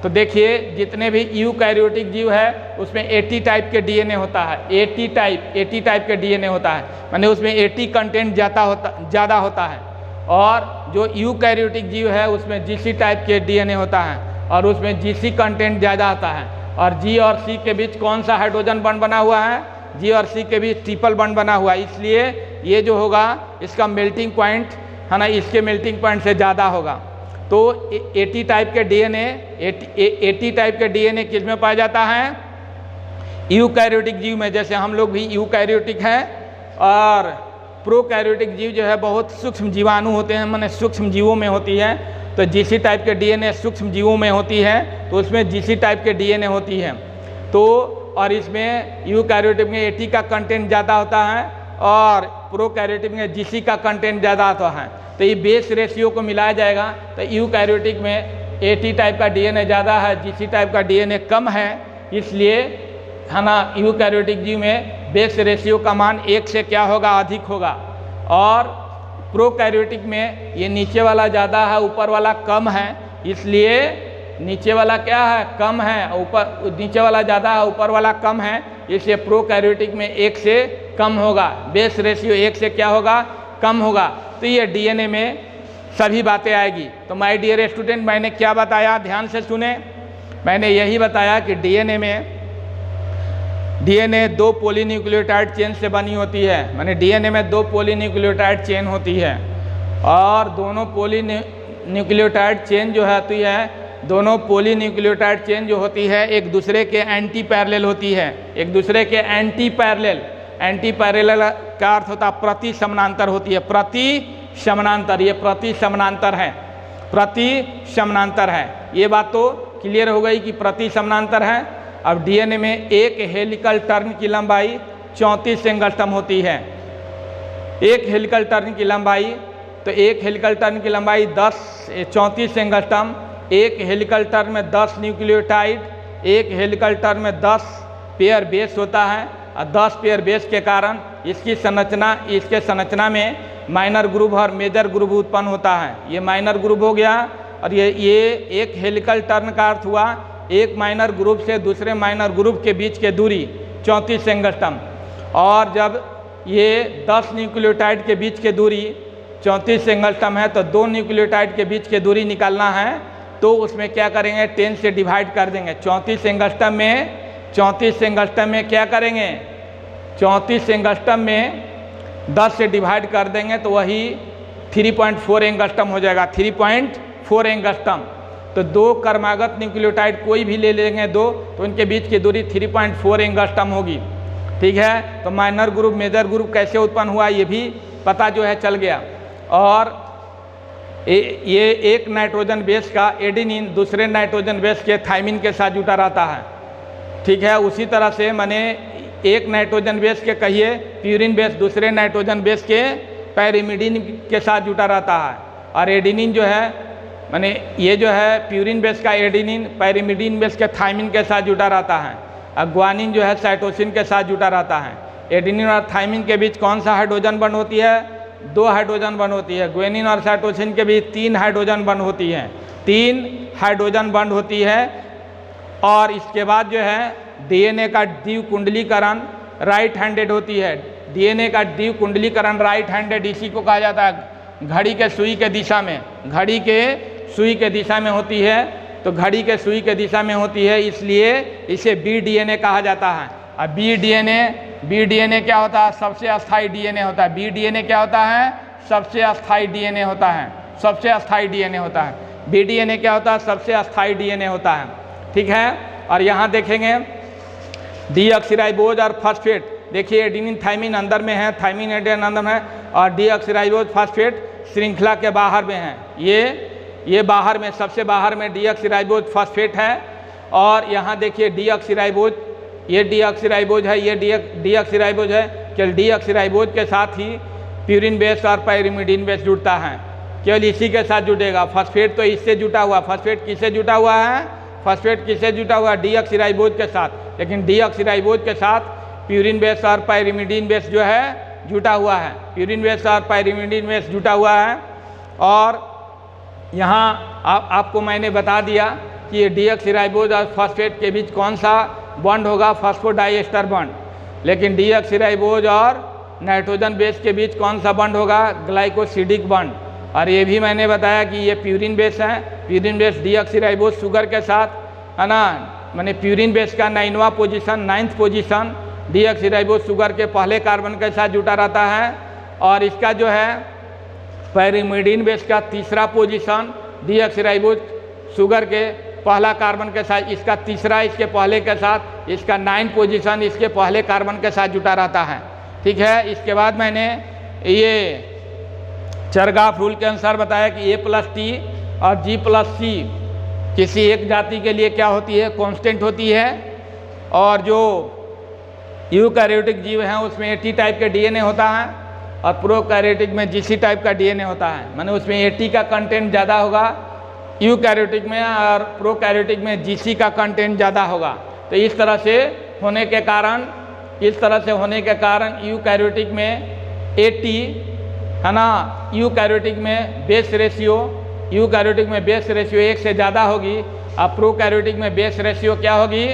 तो देखिए जितने भी यूकैरियोटिक जीव है उसमें 80 टाइप के डीएनए होता है, 80 टाइप के डीएनए होता है, माने उसमें 80 कंटेंट ज़्यादा होता है। और जो यूकैरियोटिक जीव है उसमें जीसी टाइप के डीएनए होता है और उसमें जीसी कंटेंट ज़्यादा आता है। और जी और सी के बीच कौन सा हाइड्रोजन बॉन्ड बना हुआ है, जी और सी के बीच ट्रिपल बॉन्ड बना हुआ है, इसलिए ये जो होगा इसका मेल्टिंग पॉइंट है ना, इसके मेल्टिंग पॉइंट से ज़्यादा होगा। तो 80 टाइप के डीएनए किस में पाया जाता है, यूकैरियोटिक जीव में। जैसे हम लोग भी यूकैरियोटिक हैं और प्रोकैरियोटिक जीव जो है बहुत सूक्ष्म जीवाणु होते हैं, माने सूक्ष्म जीवों में होती है। तो जीसी टाइप के डीएनए सूक्ष्म जीवों में होती है, तो उसमें जीसी टाइप के डीएनए होती है। तो और इसमें यूकैरियोटिक में 80 का कंटेंट ज़्यादा होता है और प्रोकैरियोटिक में जीसी का कंटेंट ज़्यादा होता है। तो ये बेस रेशियो को मिलाया जाएगा तो यूकैरियोटिक में 80 टाइप का डीएनए ज़्यादा है, जीसी टाइप का डीएनए कम है, इसलिए है ना यूकैरियोटिक जीव में बेस रेशियो का मान 1 से क्या होगा, अधिक होगा। और प्रोकैरियोटिक में ये नीचे वाला ज़्यादा है ऊपर वाला कम है, इसलिए नीचे वाला क्या है, कम है, ऊपर नीचे वाला ज़्यादा है ऊपर वाला कम है, इसलिए प्रोकैरियोटिक में 1 से कम होगा, बेस रेशियो 1 से क्या होगा, कम होगा। तो ये डीएनए में सभी बातें आएगी। तो माय डियर स्टूडेंट, मैंने क्या बताया, ध्यान से सुने। मैंने यही बताया कि डीएनए 2 पॉलीन्यूक्लियोटाइड चेन से बनी होती है, माने डीएनए में 2 पॉलीन्यूक्लियोटाइड चेन होती है और दोनों पॉलीन्यूक्लियोटाइड चेन जो होती है, दोनों पॉलीन्यूक्लियोटाइड चेन जो होती है एक दूसरे के एंटी पैरेलल होती है, एक दूसरे के एंटी पैरेलल का अर्थ होता है प्रति समानांतर होती है, प्रति समानांतर, ये प्रति समानांतर है, प्रति समानांतर है। ये बात तो क्लियर हो गई कि प्रति समानांतर है। अब डीएनए में एक हेलिकल टर्न की लंबाई 34 एंगस्ट्रम होती है, एक हेलिकल टर्न की लंबाई, तो एक हेलिकल टर्न की लंबाई 34 एंगस्ट्रम, एक हेलिकल टर्न में 10 न्यूक्लियोटाइड, एक हेलिकल टर्न में 10 पेयर बेस होता है और 10 पेयर बेस के कारण इसके संरचना में माइनर ग्रुप और मेजर ग्रुप उत्पन्न होता है। ये माइनर ग्रुप हो गया और ये एक हेलिकल टर्न का अर्थ हुआ एक माइनर ग्रुप से दूसरे माइनर ग्रुप के बीच के दूरी 34 एंगस्ट्रम। और जब ये 10 न्यूक्लियोटाइड के बीच के दूरी 34 एंगस्ट्रम है तो 2 न्यूक्लियोटाइड के बीच के दूरी निकालना है, तो उसमें क्या करेंगे, 10 से डिवाइड कर देंगे। 34 एंगस्ट्रम में क्या करेंगे, 34 एंगस्ट्रम में 10 से डिवाइड कर देंगे तो वही 3.4 एंगस्ट्रम हो जाएगा, 3.4 एंगस्ट्रम। तो 2 क्रमागत न्यूक्लियोटाइड कोई भी ले लेंगे 2, तो उनके बीच की दूरी 3.4 एंगस्ट्रम होगी। ठीक है, तो माइनर ग्रुप मेजर ग्रुप कैसे उत्पन्न हुआ ये भी पता जो है चल गया। और ये एक नाइट्रोजन बेस का एडेनिन दूसरे नाइट्रोजन बेस के थाइमिन के साथ जुटा रहता है। ठीक है, उसी तरह से माने एक नाइट्रोजन बेस के कहिए प्यूरिन बेस दूसरे नाइट्रोजन बेस के पैरिमिडीन के साथ जुटा रहता है। और एडेनिन जो है माने ये जो है प्यूरिन बेस का एडेनिन पैरिमिडीन बेस के थाइमिन के साथ जुटा रहता है। और ग्वानिन जो है साइटोसिन के साथ जुटा रहता है। एडेनिन और थाइमिन के बीच कौन सा हाइड्रोजन बंध होती है, 2 हाइड्रोजन बंध होती है। ग्वानिन और साइटोसिन के बीच 3 हाइड्रोजन बंध होती है, 3 हाइड्रोजन बंध होती है। और इसके बाद जो है डीएनए का द्विकुंडलीकरण राइट हैंडेड होती है। डीएनए का द्विकुंडलीकरण राइट हैंडेड इसी को कहा जाता है घड़ी के सुई के दिशा में, घड़ी के सुई के दिशा में होती है। तो घड़ी के सुई के दिशा में होती है इसलिए इसे बी डीएनए कहा जाता है। और बी डीएनए क्या होता है? सबसे अस्थायी डीएनए होता है। बी डीएनए क्या होता है? सबसे अस्थायी डीएनए होता है, सबसे अस्थायी डीएनए होता है। बी डीएनए क्या होता है? सबसे अस्थायी डीएनए होता है, ठीक है। और यहाँ देखेंगे डीऑक्सीराइबोज और फॉस्फेट, देखिए एडेनिन थाइमिन अंदर में है, थाइमिन एडेनिन अंदर में है, और डीऑक्सीराइबोज फॉस्फेट श्रृंखला के बाहर में है। ये बाहर में, सबसे बाहर में डीऑक्सीराइबोज फॉस्फेट है। और यहाँ देखिए डीऑक्सीराइबोज, ये डीऑक्सीराइबोज है, ये डीऑक्सीराइबोज है। केवल डीऑक्सीराइबोज के साथ ही प्यूरिन बेस और पायरिमिडीन बेस जुड़ता है, केवल इसी के साथ जुड़ेगा। फॉस्फेट तो इससे जुटा हुआ, फॉस्फेट किससे जुटा हुआ है? फॉस्फेट किससे जुटा हुआ है? डीऑक्सीराइबोज के साथ। लेकिन डीऑक्सीराइबोज के साथ प्यूरिन बेस और पायरिमिडीन बेस जो है जुटा हुआ है, प्यूरिन बेस और पायरिमिडीन बेस जुटा हुआ है। और यहाँ आपको मैंने बता दिया कि ये डीऑक्सीराइबोज और फॉस्फेट के बीच कौन सा बॉन्ड होगा? Phosphodiester bond. लेकिन डीऑक्सीराइबोज और नाइट्रोजन बेस के बीच कौन सा बॉन्ड होगा? Glycosidic bond. और ये भी मैंने बताया कि ये प्यूरिन बेस है, प्यूरिन बेस डीऑक्सीराइबोज शुगर के साथ, है ना, माने प्यूरिन बेस का 9वां position, 9th position deoxyribose sugar के पहले कार्बन के साथ जुटा रहता है। और इसका जो है पायरिमिडीन बेस का 3रा पोजीशन डीऑक्सीराइबोज शुगर के पहला कार्बन के साथ, इसका 3रा इसके पहले के साथ, इसका 9 पोजीशन इसके पहले कार्बन के साथ जुटा रहता है, ठीक है। इसके बाद मैंने ये चरगाफ रूल के अनुसार बताया कि A+T और G+C किसी एक जाति के लिए क्या होती है? कांस्टेंट होती है। और जो यूकैरियोटिक जीव हैं उसमें AT टाइप के डीएनए होता है और प्रोकैरियोटिक में GC टाइप का डीएनए होता है, माने उसमें AT का कंटेंट ज़्यादा होगा यूकैरियोटिक में और प्रोकैरियोटिक में GC का कंटेंट ज़्यादा होगा। तो इस तरह से होने के कारण यूकैरियोटिक में AT, है ना, यूकैरियोटिक में बेस रेशियो 1 से ज़्यादा होगी और प्रोकैरियोटिक में बेस रेशियो क्या होगी?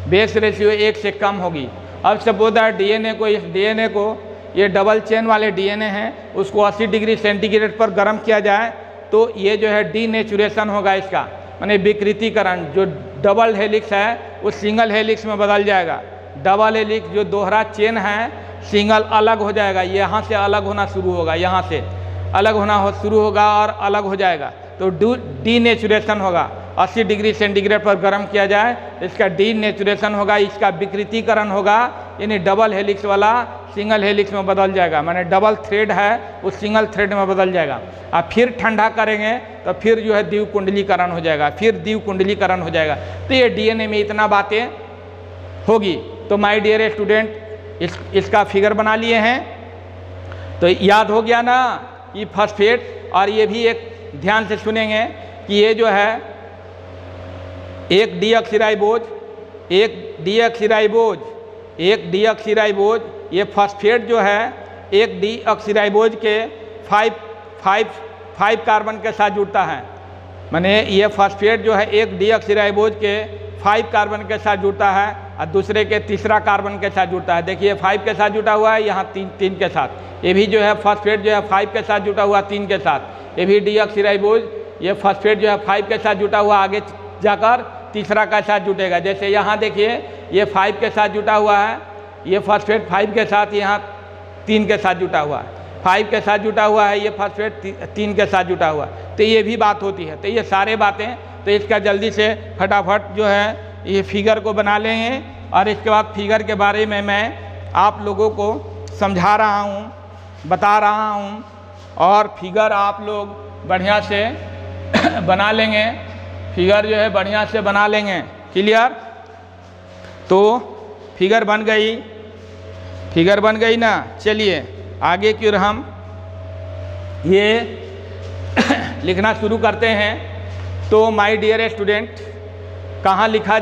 बेस रेशियो 1 से कम होगी। अब सपोज डीएनए को, इस डीएनए को, ये डबल चेन वाले डीएनए हैं, उसको 80 डिग्री सेंटीग्रेड पर गर्म किया जाए तो ये जो है डीनेचुरेशन होगा इसका, माने विकृतीकरण। जो डबल हेलिक्स है वो सिंगल हेलिक्स में बदल जाएगा। डबल हेलिक्स जो दोहरा चेन है सिंगल अलग हो जाएगा, यहाँ से अलग होना शुरू होगा, यहाँ से अलग होना शुरू होगा और अलग हो जाएगा, तो डीनेचुरेशन होगा। 80 डिग्री सेंटीग्रेड पर गर्म किया जाए इसका डीनेचुरेशन होगा, इसका विकृतीकरण होगा, यानी डबल हेलिक्स वाला सिंगल हेलिक्स में बदल जाएगा, माने डबल थ्रेड है वो सिंगल थ्रेड में बदल जाएगा। और फिर ठंडा करेंगे तो फिर जो है द्विकुंडलीकरण हो जाएगा, फिर द्विकुंडलीकरण हो जाएगा। तो ये डीएनए में इतना बातें होगी। तो माय डियर स्टूडेंट, इसका फिगर बना लिए हैं, तो याद हो गया ना कि फॉस्फेट। और ये भी एक ध्यान से सुनेंगे कि ये जो है एक डीऑक्सीराइबोज, ये फॉस्फेट जो है एक डीऑक्सीराइबोज के 5 कार्बन के साथ जुड़ता है, माने ये फॉस्फेट जो है एक डीऑक्सीराइबोज के 5 कार्बन के साथ जुड़ता है और दूसरे के 3रा कार्बन के साथ जुड़ता है। देखिए 5 के साथ जुटा हुआ है, यहाँ 3 के साथ। ये भी जो है फॉस्फेट जो है 5 के साथ जुटा हुआ 3 के साथ। ये भी डीऑक्सीराइबोज, ये फॉस्फेट जो है 5 के साथ जुटा हुआ, आगे जाकर 3रा के साथ जुटेगा। जैसे यहाँ देखिए ये 5 के साथ जुटा हुआ है, ये फॉस्फेट 5 के साथ यहाँ 3 के साथ जुटा हुआ है, 5 के साथ जुटा हुआ है, ये फॉस्फेट 3 के साथ जुटा हुआ। तो ये भी बात होती है। तो ये सारे बातें, तो इसका जल्दी से फटाफट जो है ये फिगर को बना लेंगे और इसके बाद फिगर के बारे में मैं आप लोगों को समझा रहा हूँ, बता रहा हूँ, और फिगर आप लोग बढ़िया से बना लेंगे, फिगर जो है बढ़िया से बना लेंगे। क्लियर? तो फिगर बन गई ना। चलिए आगे की ओर हम ये लिखना शुरू करते हैं। तो माय डियर स्टूडेंट, कहाँ लिखा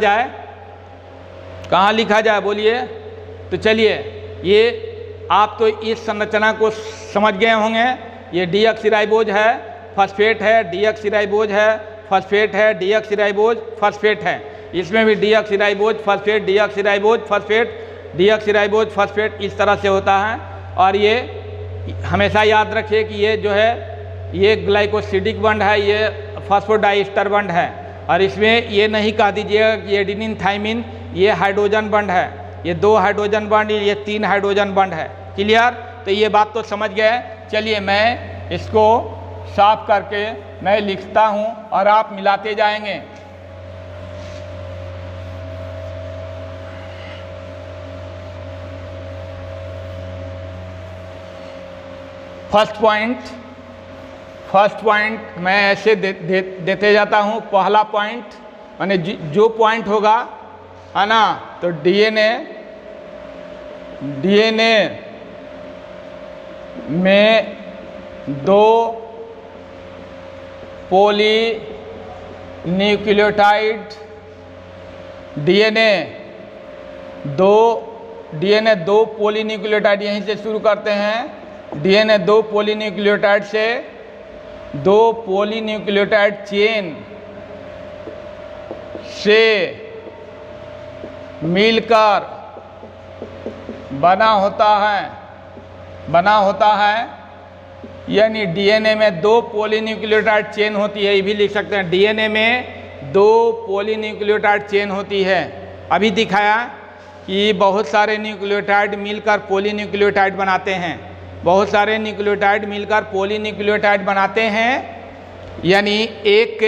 जाए बोलिए? तो चलिए, ये आप तो इस संरचना को समझ गए होंगे। ये डीऑक्सीराइबोज है, फॉस्फेट है, डीऑक्सीराइबोज है, फॉस्फेट है, डीऑक्सीराइबोज फॉस्फेट है। इसमें भी deoxyribose phosphate, deoxyribose phosphate, deoxyribose phosphate इस तरह से होता है। और ये हमेशा याद रखिए कि ये जो है ये ग्लाइकोसिडिक बॉन्ड है, ये फॉस्फोडाइएस्टर बॉन्ड है। और इसमें ये नहीं कह दीजिएगा कि एडेनिन थाइमिन ये हाइड्रोजन बॉन्ड है, ये 2 हाइड्रोजन बॉन्ड, ये 3 हाइड्रोजन बॉन्ड है। क्लियर? तो ये बात तो समझ गए। चलिए मैं इसको साफ करके मैं लिखता हूँ और आप मिलाते जाएंगे। फर्स्ट पॉइंट मैं ऐसे देते जाता हूँ। पहला पॉइंट माने जो पॉइंट होगा है ना, तो डीएनए में 2 पॉलीन्यूक्लियोटाइड, डीएनए 2 पॉलीन्यूक्लियोटाइड, यहीं से शुरू करते हैं। डीएनए 2 पॉलीन्यूक्लियोटाइड से 2 पॉलीन्यूक्लियोटाइड चेन से मिलकर बना होता है, यानी डीएनए में 2 पॉलीन्यूक्लियोटाइड चेन होती है। ये भी लिख सकते हैं, डीएनए में 2 पॉलीन्यूक्लियोटाइड चेन होती है। अभी दिखाया कि बहुत सारे न्यूक्लियोटाइड मिलकर पॉलीन्यूक्लियोटाइड बनाते हैं, बहुत सारे न्यूक्लियोटाइड मिलकर पॉलीन्यूक्लियोटाइड बनाते हैं, यानी एक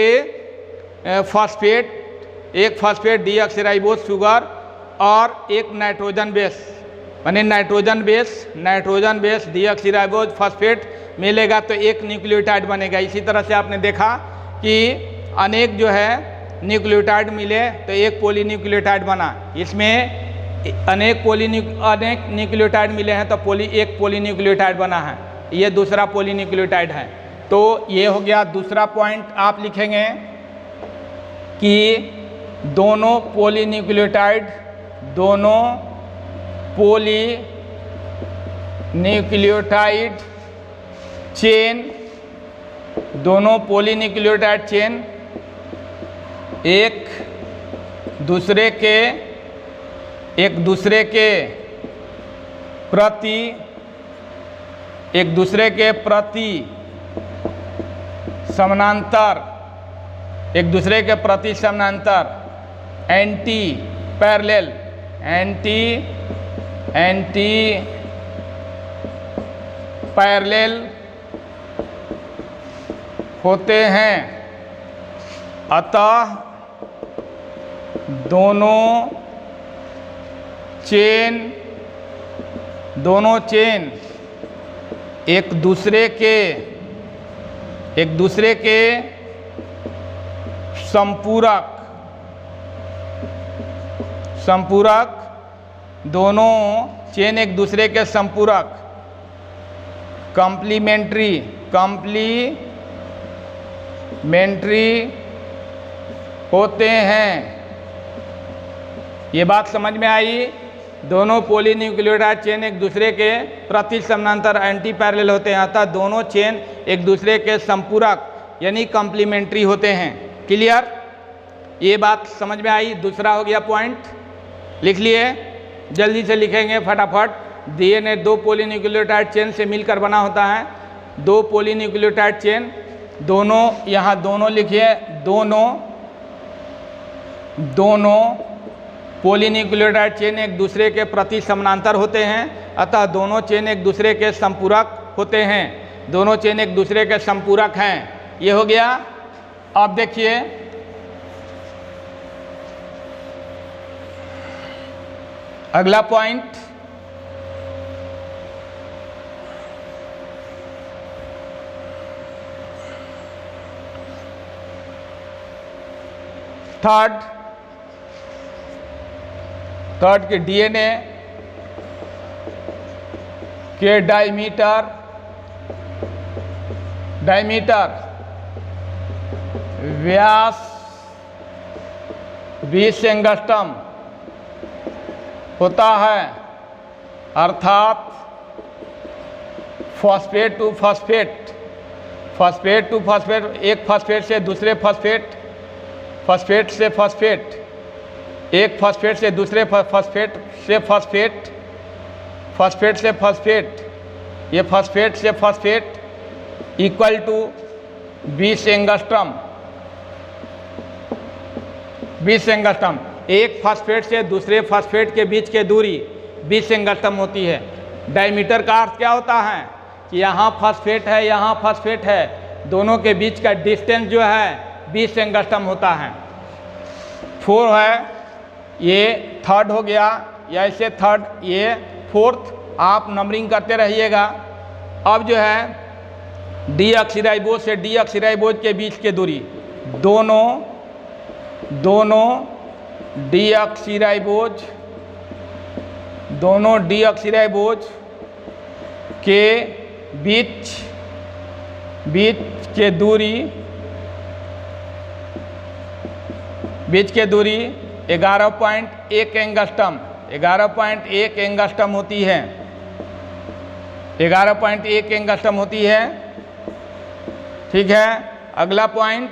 फॉस्फेट डीऑक्सीराइबोज शुगर और एक नाइट्रोजन बेस, यानी नाइट्रोजन बेस डीऑक्सीराइबोज फॉस्फेट मिलेगा तो एक न्यूक्लियोटाइड बनेगा। इसी तरह से आपने देखा कि अनेक जो है न्यूक्लियोटाइड मिले तो एक पॉलीन्यूक्लियोटाइड बना। इसमें अनेक न्यूक्लियोटाइड मिले हैं तो एक पॉलीन्यूक्लियोटाइड बना है। ये दूसरा पॉलीन्यूक्लियोटाइड है। तो ये हो गया दूसरा पॉइंट। आप लिखेंगे कि दोनों पॉलीन्यूक्लियोटाइड चेन एक दूसरे के प्रति समानांतर एंटी पैरेलल होते हैं। अतः दोनों चेन एक दूसरे के संपूरक, दोनों चेन एक दूसरे के संपूरक, कॉम्प्लीमेंट्री होते हैं। ये बात समझ में आई? दोनों पॉलीन्यूक्लियोटाइड चेन एक दूसरे के प्रति समानांतर एंटी पैरेलल होते हैं, अतः दोनों चेन एक दूसरे के संपूरक यानी कॉम्प्लीमेंट्री होते हैं। क्लियर? ये बात समझ में आई? दूसरा हो गया पॉइंट, लिख लिए, जल्दी से लिखेंगे फटाफट। डीएनए 2 पॉलीन्यूक्लियोटाइड चेन से मिलकर बना होता है। 2 पॉलीन्यूक्लियोटाइड चेन, दोनों, यहाँ दोनों लिखिए, दोनों पॉलीन्यूक्लियोटाइड चेन एक दूसरे के प्रति समानांतर होते हैं, अतः दोनों चेन एक दूसरे के संपूरक होते हैं। दोनों चेन एक दूसरे के संपूरक हैं। ये हो गया। अब देखिए अगला पॉइंट, थर्ड के डीएनए के डायमीटर व्यास 20 एंगस्ट्रम होता है, अर्थात फॉस्फेट टू फॉस्फेट, एक फॉस्फेट से दूसरे फॉस्फेट से फॉस्फेट, एक फॉस्फेट से दूसरे फॉस्फेट से फॉस्फेट, ये फॉस्फेट से फॉस्फेट इक्वल टू 20 एंगस्ट्रम। एक फास्फेट से दूसरे फास्फेट के बीच की दूरी 20 एंगस्ट्रम होती है। डायमीटर का अर्थ क्या होता है कि यहाँ फास्फेट है, यहाँ फास्फेट है, दोनों के बीच का डिस्टेंस जो है 20 एंगस्ट्रम होता है। 4 है, ये थर्ड हो गया, या ऐसे थर्ड, ये फोर्थ, आप नंबरिंग करते रहिएगा। अब जो है डीऑक्सीराइबोज से डीऑक्सीराइबोज के बीच की दूरी, दोनों डीऑक्सीराइबोज के बीच के दूरी 11.1 एंगस्ट्रम 11.1 एंगस्ट्रम होती है। 11.1 एंगस्ट्रम होती है। ठीक है। अगला पॉइंट,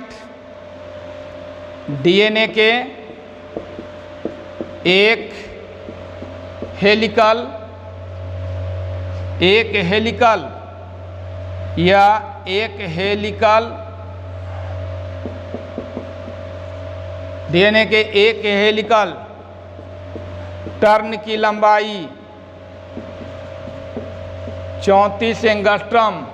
डीएनए के एक हेलिकल या एक हेलिकल डीएनए के एक हेलिकल टर्न की लंबाई 34 एंगस्ट्रम,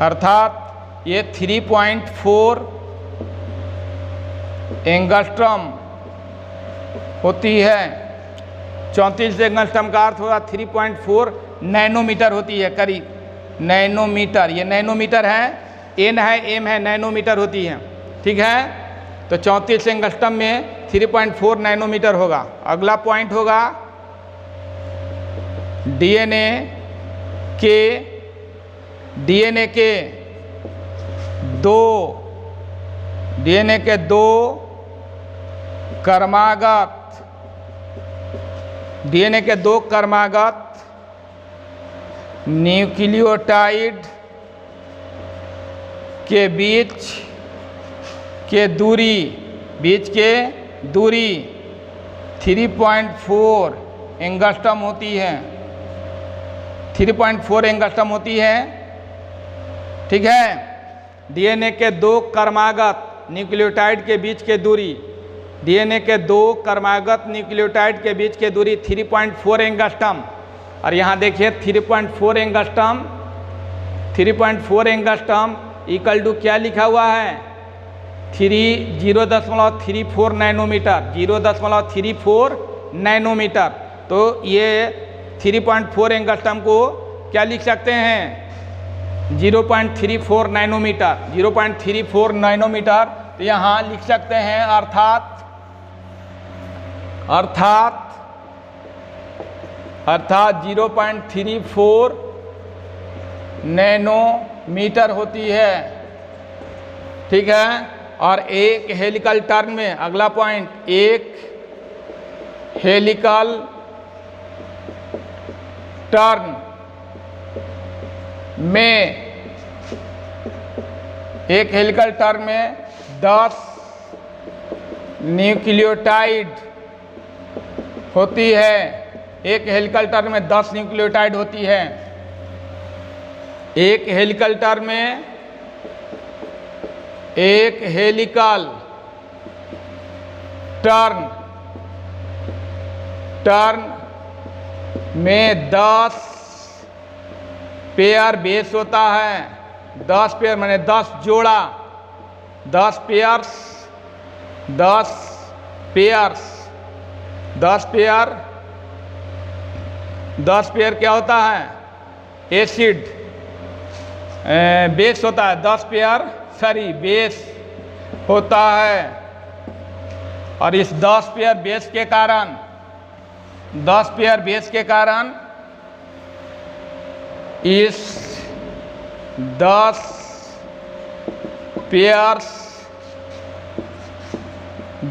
अर्थात ये 3.4 एंगस्ट्रम होती है। 34 एंगस्ट्रम का अर्थ होगा 3.4 नैनोमीटर होती है, करीब नैनोमीटर। ये नैनोमीटर है, एन है, एम है, नैनोमीटर होती है। ठीक है। तो 34 एंगस्ट्रम में 3.4 नैनोमीटर होगा। अगला पॉइंट होगा डीएनए के दो क्रमागत न्यूक्लियोटाइड के बीच के दूरी 3.4 एंगस्ट्रम होती है। 3.4 एंगस्ट्रम होती है। ठीक है। डीएनए के दो क्रमागत न्यूक्लियोटाइड के बीच के दूरी, डीएनए के दो क्रमागत न्यूक्लियोटाइड के बीच के दूरी 3.4 एंगस्ट्रम। और यहाँ देखिए 3.4 एंगस्ट्रम इक्वल टू क्या लिखा हुआ है, 0.34 नैनोमीटर, 0.34 नैनोमीटर। तो ये 3.4 एंगस्ट्रम को क्या लिख सकते हैं, 0.34 नैनोमीटर, 0.34 नैनोमीटर। तो यहाँ लिख सकते हैं, अर्थात 0.34 नैनोमीटर होती है। ठीक है। और एक हेलिकल टर्न में, अगला पॉइंट, एक हेलिकल टर्न में 10 न्यूक्लियोटाइड होती है। एक हेलिकल टर्न में 10 न्यूक्लियोटाइड होती है। एक हेलिकल टर्न में टर्न में 10 पेयर बेस होता है। 10 पेयर माने 10 जोड़ा, 10 पेयर्स, 10 पेयर क्या होता है, एसिड बेस होता है। 10 पेयर बेस होता है। और इस 10 पेयर बेस के कारण इस 10 पेयर्स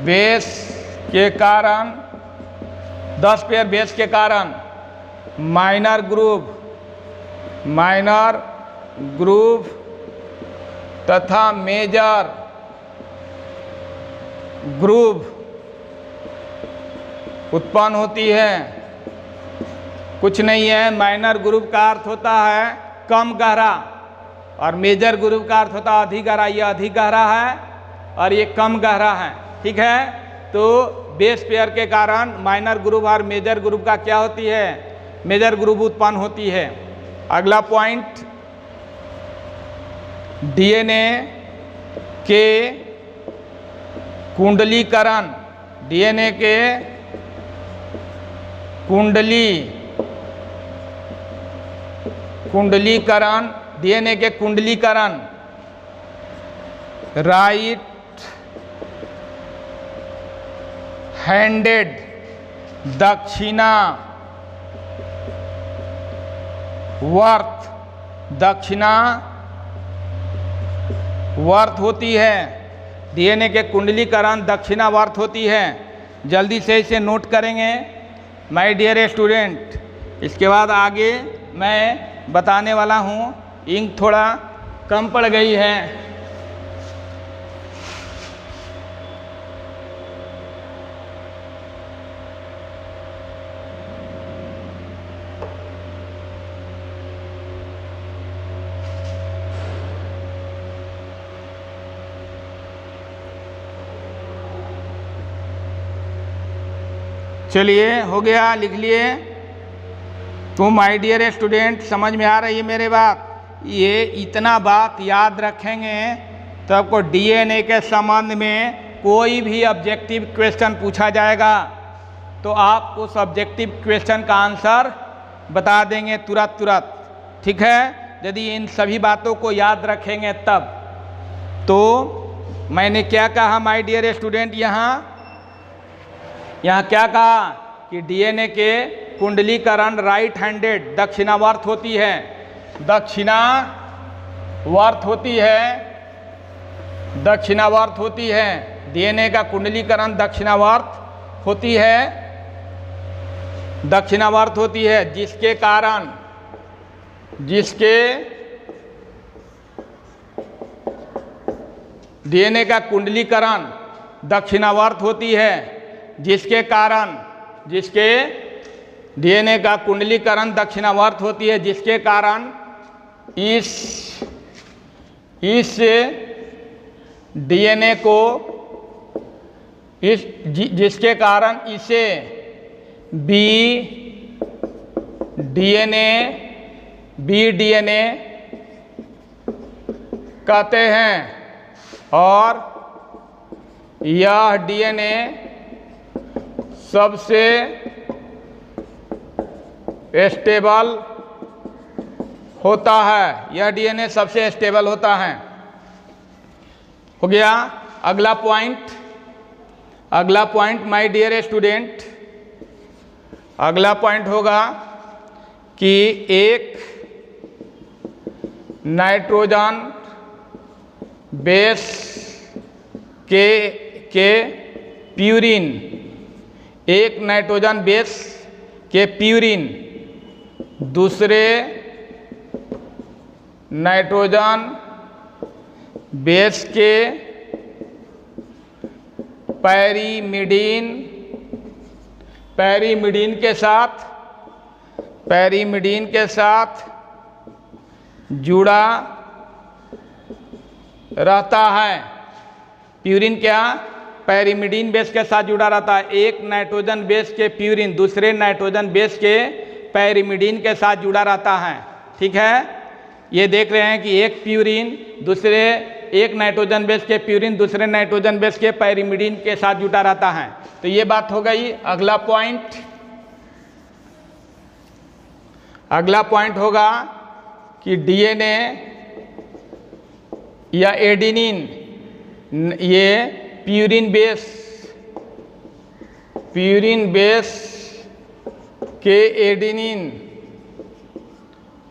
बेस के कारण माइनर ग्रुव तथा मेजर ग्रुव उत्पन्न होती है। कुछ नहीं है, माइनर ग्रुव का अर्थ होता है कम गहरा, और मेजर ग्रुप का अर्थ होता है अधिक गहरा। ये अधिक गहरा है और ये कम गहरा है, ठीक है। तो बेस पेयर के कारण माइनर ग्रुप और मेजर ग्रुप का क्या होती है, मेजर ग्रुप उत्पन्न होती है। अगला पॉइंट, डीएनए के कुंडलीकरण, डीएनए के कुंडलीकरण, डीएनए के कुंडलीकरण राइट हैंडेड दक्षिणावर्त होती है। डीएनए के कुंडलीकरण दक्षिणावर्त होती है। जल्दी से इसे नोट करेंगे माय डियर स्टूडेंट। इसके बाद आगे मैं बताने वाला हूँ। इंक थोड़ा कम पड़ गई है। चलिए, हो गया, लिख लिए। तो माय डियर स्टूडेंट, समझ में आ रही है मेरे बात? ये इतना बात याद रखेंगे तो आपको डीएनए के संबंध में कोई भी ऑब्जेक्टिव क्वेश्चन पूछा जाएगा तो आप उस ऑब्जेक्टिव क्वेश्चन का आंसर बता देंगे तुरंत, ठीक है। यदि इन सभी बातों को याद रखेंगे तब। तो मैंने क्या कहा माय डियर स्टूडेंट, यहाँ क्या कहा कि डीएनए के कुंडलीकरण राइट हैंडेड दक्षिणावर्त होती है, दक्षिणावर्त होती है। डीएनए का कुंडलीकरण दक्षिणावर्त होती है, जिसके कारण डीएनए का कुंडलीकरण दक्षिणावर्त होती है, जिसके डीएनए का कुंडलीकरण दक्षिणावर्त होती है, जिसके कारण इस डीएनए को जिसके कारण इसे बी डीएनए कहते हैं और यह डीएनए सबसे स्टेबल होता है। यह डीएनए सबसे स्टेबल होता है। हो गया। अगला पॉइंट माय डियर स्टूडेंट, अगला पॉइंट होगा कि एक नाइट्रोजन बेस के प्यूरिन, एक नाइट्रोजन बेस के प्यूरिन दूसरे नाइट्रोजन बेस के पैरीमिडीन के साथ जुड़ा रहता है। प्यूरिन क्या? पैरीमिडीन बेस के साथ जुड़ा रहता है। एक नाइट्रोजन बेस के प्यूरिन दूसरे नाइट्रोजन बेस के पैरीमिडीन के साथ जुड़ा रहता है, ठीक है। ये देख रहे हैं कि एक नाइट्रोजन बेस के प्यूरिन दूसरे नाइट्रोजन बेस के पैरीमिडीन के साथ जुड़ा रहता है। तो ये बात हो गई। अगला पॉइंट होगा कि डीएनए या एडेनिन, ये प्यूरिन बेस के एडेनिन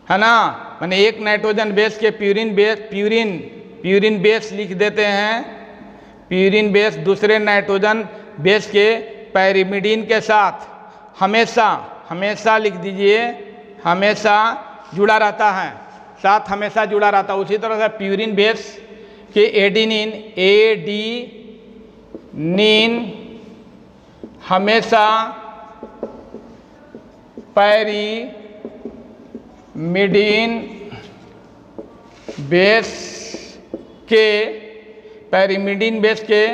है ना, माने एक नाइट्रोजन बेस के प्यूरिन बेस लिख देते हैं। प्यूरिन बेस दूसरे नाइट्रोजन बेस के पैरीमिडीन के साथ हमेशा लिख दीजिए, हमेशा जुड़ा रहता है, साथ हमेशा जुड़ा रहता है। उसी तरह से प्यूरिन बेस के एडेनिन हमेशा पैरीमिडीन बेस के पैरिमिडीन बेस के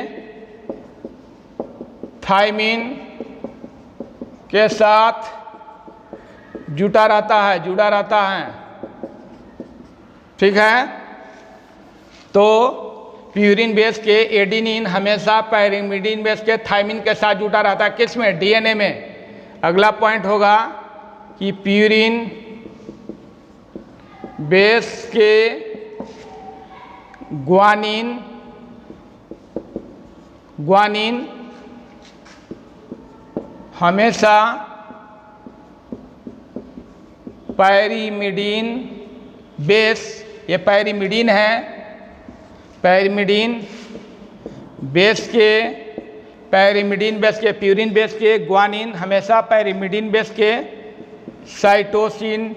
थायमिन के साथ जुड़ा रहता है। ठीक है, तो प्यूरिन बेस के एडेनिन हमेशा पैरिमिडीन बेस के थायमिन के साथ जुड़ा रहता है। किस में? डीएनए में। अगला पॉइंट होगा कि प्यूरिन बेस के ग्वानिन हमेशा पैरिमिडीन बेस, ये पैरिमिडीन है, पैरिमिडीन बेस के प्यूरिन बेस के ग्वानिन हमेशा पैरिमिडीन बेस के साइटोसिन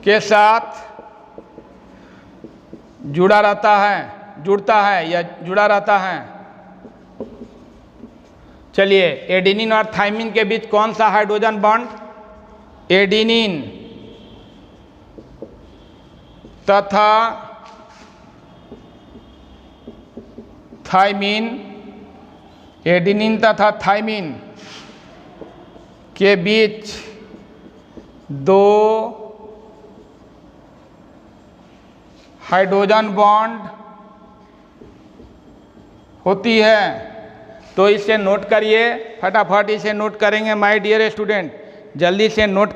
के साथ जुड़ा रहता है। चलिए, एडेनिन और थायमिन के बीच कौन सा हाइड्रोजन बॉन्ड? एडेनिन तथा थायमिन के बीच दो हाइड्रोजन बॉन्ड होती है। तो इसे नोट करिए, फटाफट इसे नोट करेंगे माय डियर स्टूडेंट, जल्दी से नोट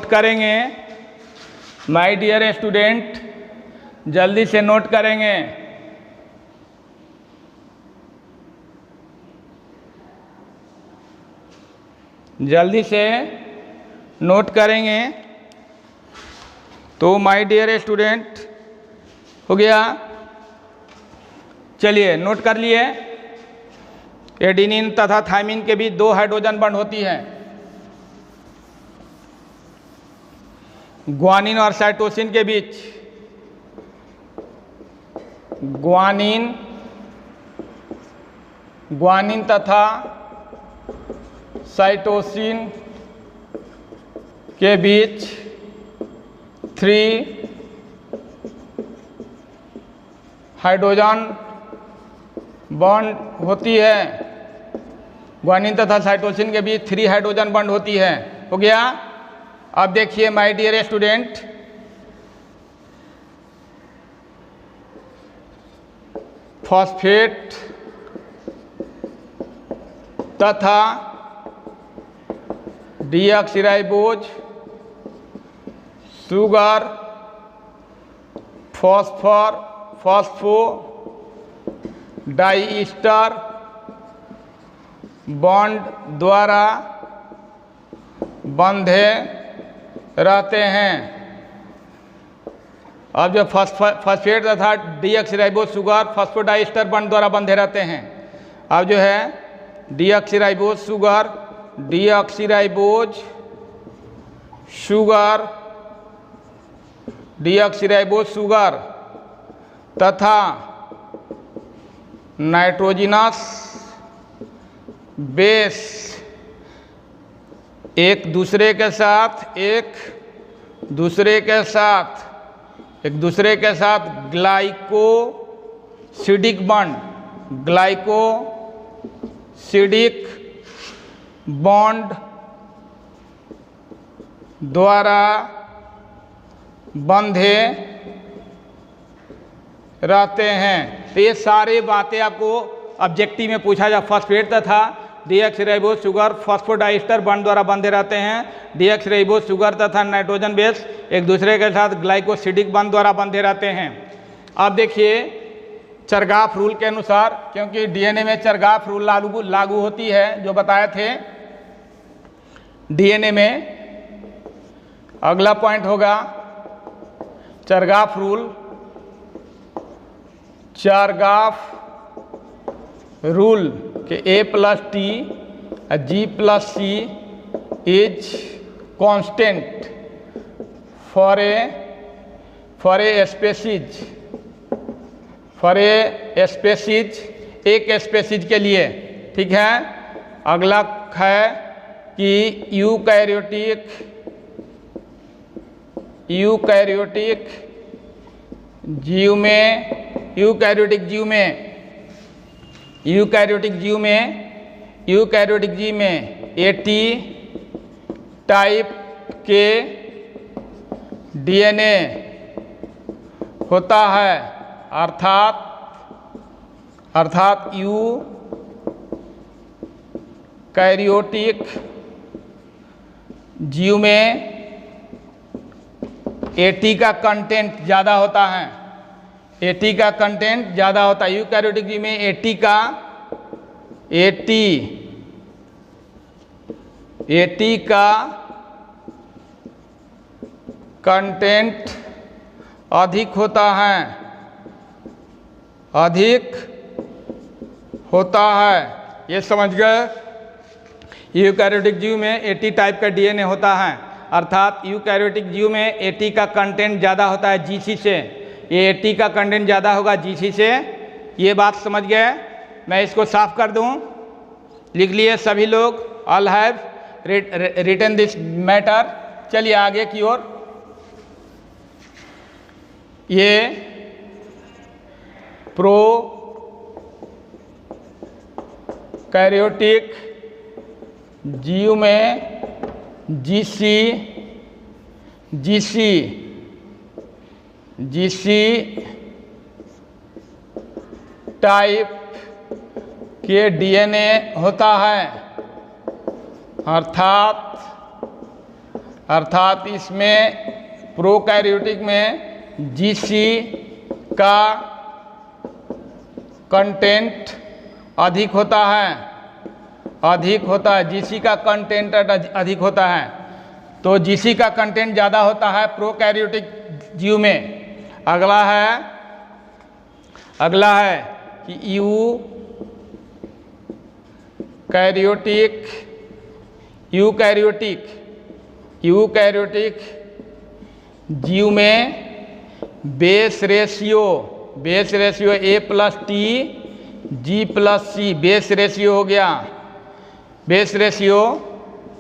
करेंगे माय डियर स्टूडेंट, जल्दी से नोट करेंगे। तो माय डियर स्टूडेंट, हो गया? चलिए, नोट कर लिए। एडेनिन तथा थायमिन के बीच दो हाइड्रोजन बॉन्ड होती है। ग्वानिन और साइटोसिन के बीच ग्वानिन तथा साइटोसिन के बीच 3 हाइड्रोजन बॉन्ड होती है। ग्वानिन तथा साइटोसिन के बीच 3 हाइड्रोजन बॉन्ड होती है। हो गया? अब देखिए माय डियर स्टूडेंट, फॉस्फेट तथा डीऑक्सीराइबोज शुगर फॉस्फो डाइईस्टर बॉन्ड द्वारा बंधे रहते हैं। अब जो फॉस्फेट तथा डीऑक्सीराइबोज शुगर फॉस्फोडाइस्टर बॉन्ड द्वारा बंधे रहते हैं। अब जो है डीऑक्सीराइबोज शुगर तथा नाइट्रोजिनस बेस एक दूसरे के साथ ग्लाइकोसिडिक बॉन्ड द्वारा बंधे रहते हैं। तो ये सारी बातें आपको ऑब्जेक्टिव में पूछा जा। फॉस्फेट तथा डीऑक्सीराइबोज शुगर फॉस्फोडाइस्टर बॉन्ड द्वारा बंधे रहते हैं। डीऑक्सीराइबोज शुगर तथा नाइट्रोजन बेस एक दूसरे के साथ ग्लाइकोसिडिक बॉन्ड द्वारा बंधे रहते हैं। अब देखिए चरगाफ रूल के अनुसार, क्योंकि डीएनए में चरगाफ रूल लागू होती है, जो बताए थे डीएनए में। अगला पॉइंट होगा चरगाफ रूल। चरगाफ रूल के A+T G+C is constant for a species, एक स्पेसीज के लिए। ठीक है, अगला है कि यूकैरियोटिक जीव में एटी टाइप के डीएनए होता है, अर्थात यूकैरियोटिक जीव में एटी का कंटेंट ज़्यादा होता है, यूकैरियोटिक जीव में एटी का कंटेंट अधिक होता है। ये समझ गए? यूकैरियोटिक जीव में 80 टाइप का डीएनए होता है, अर्थात यूकैरियोटिक जीव में 80 का कंटेंट ज़्यादा होता है जीसी से। ये 80 का कंटेंट ज़्यादा होगा जीसी से। ये बात समझ गए? मैं इसको साफ कर दूं, लिख लिए सभी लोग। All have written this matter. चलिए आगे की ओर। ये प्रोकैरियोटिक जीव में जीसी टाइप के डीएनए होता है, अर्थात इसमें प्रोकैरियोटिक में जीसी का कंटेंट अधिक होता है, जीसी का कंटेंट अधिक होता है। तो जीसी का कंटेंट ज़्यादा होता है प्रोकैरियोटिक जीव में। अगला है कि यूकैरियोटिक जीव में base ratio A+T G+C base ratio हो गया। Base ratio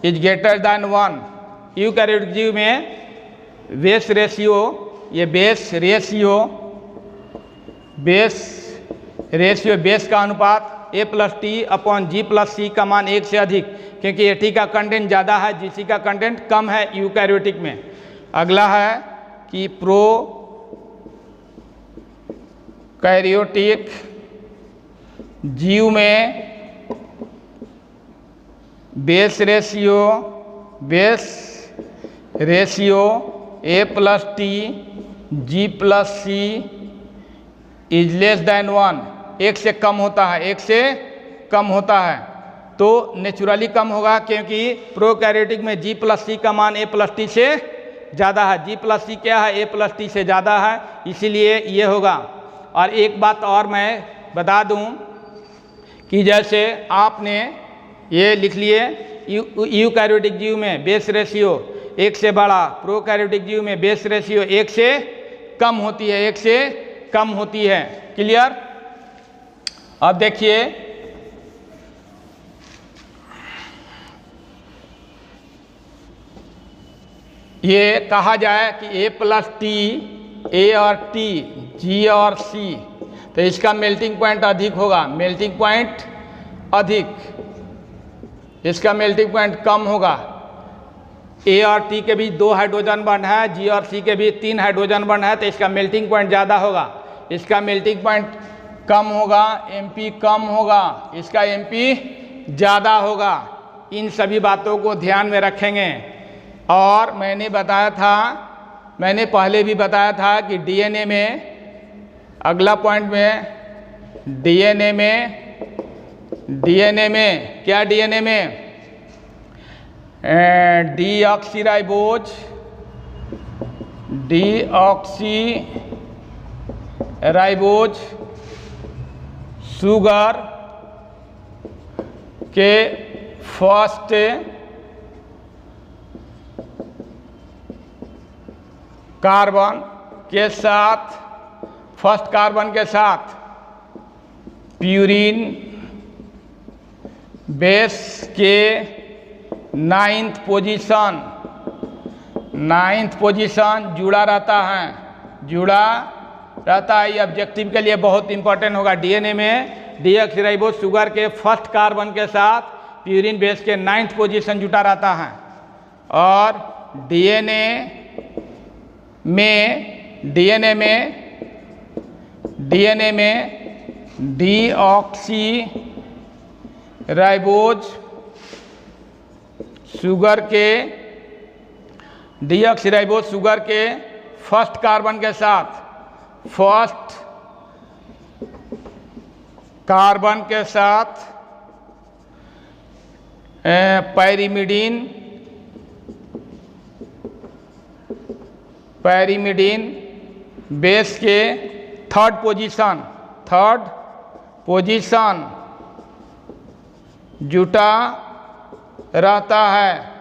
is greater than 1। Eukaryotic जीव में बेस का अनुपात A+T/G+C का मान 1 से अधिक, क्योंकि एटी का कंटेंट ज़्यादा है, जीसी का कंटेंट कम है यूकैरियोटिक में। अगला है कि प्रोकैरियोटिक जीव में base ratio A+T G+C is less than 1। 1 से कम होता है। तो नेचुरली कम होगा, क्योंकि प्रोकैरियोटिक में G+C का मान A+T से ज़्यादा है। G+C क्या है? A+T से ज़्यादा है, इसीलिए ये होगा। और एक बात और मैं बता दूं कि जैसे आपने ये लिख लिए, यूकैरियोटिक जीव में बेस रेशियो 1 से बड़ा, प्रोकैरियोटिक जीव में बेस रेशियो 1 से कम होती है। क्लियर? अब देखिए, ये कहा जाए कि A+T, A और T, G और C, तो इसका मेल्टिंग पॉइंट अधिक होगा। इसका मेल्टिंग पॉइंट कम होगा। A और T के बीच 2 हाइड्रोजन बॉन्ड है, G और C के बीच 3 हाइड्रोजन बॉन्ड है, तो इसका मेल्टिंग पॉइंट ज़्यादा होगा। इसका मेल्टिंग पॉइंट कम होगा, MP कम होगा, इसका MP ज़्यादा होगा। इन सभी बातों को ध्यान में रखेंगे। और मैंने पहले भी बताया था कि डीएनए में, अगला पॉइंट में, डीएनए में क्या, डीएनए में डीऑक्सीराइबोज शुगर के फर्स्ट कार्बन के साथ प्यूरीन बेस के नाइन्थ पोजीशन जुड़ा रहता है, ये ऑब्जेक्टिव के लिए बहुत इंपॉर्टेंट होगा। डीएनए में डीऑक्सीराइबोज शुगर के फर्स्ट कार्बन के साथ प्यूरिन बेस के 9th पोजीशन जुटा रहता है, और डीएनए में डीऑक्सीराइबोज शुगर के फर्स्ट कार्बन के साथ पैरिमिडीन बेस के थर्ड पोजीशन जुटा रहता है।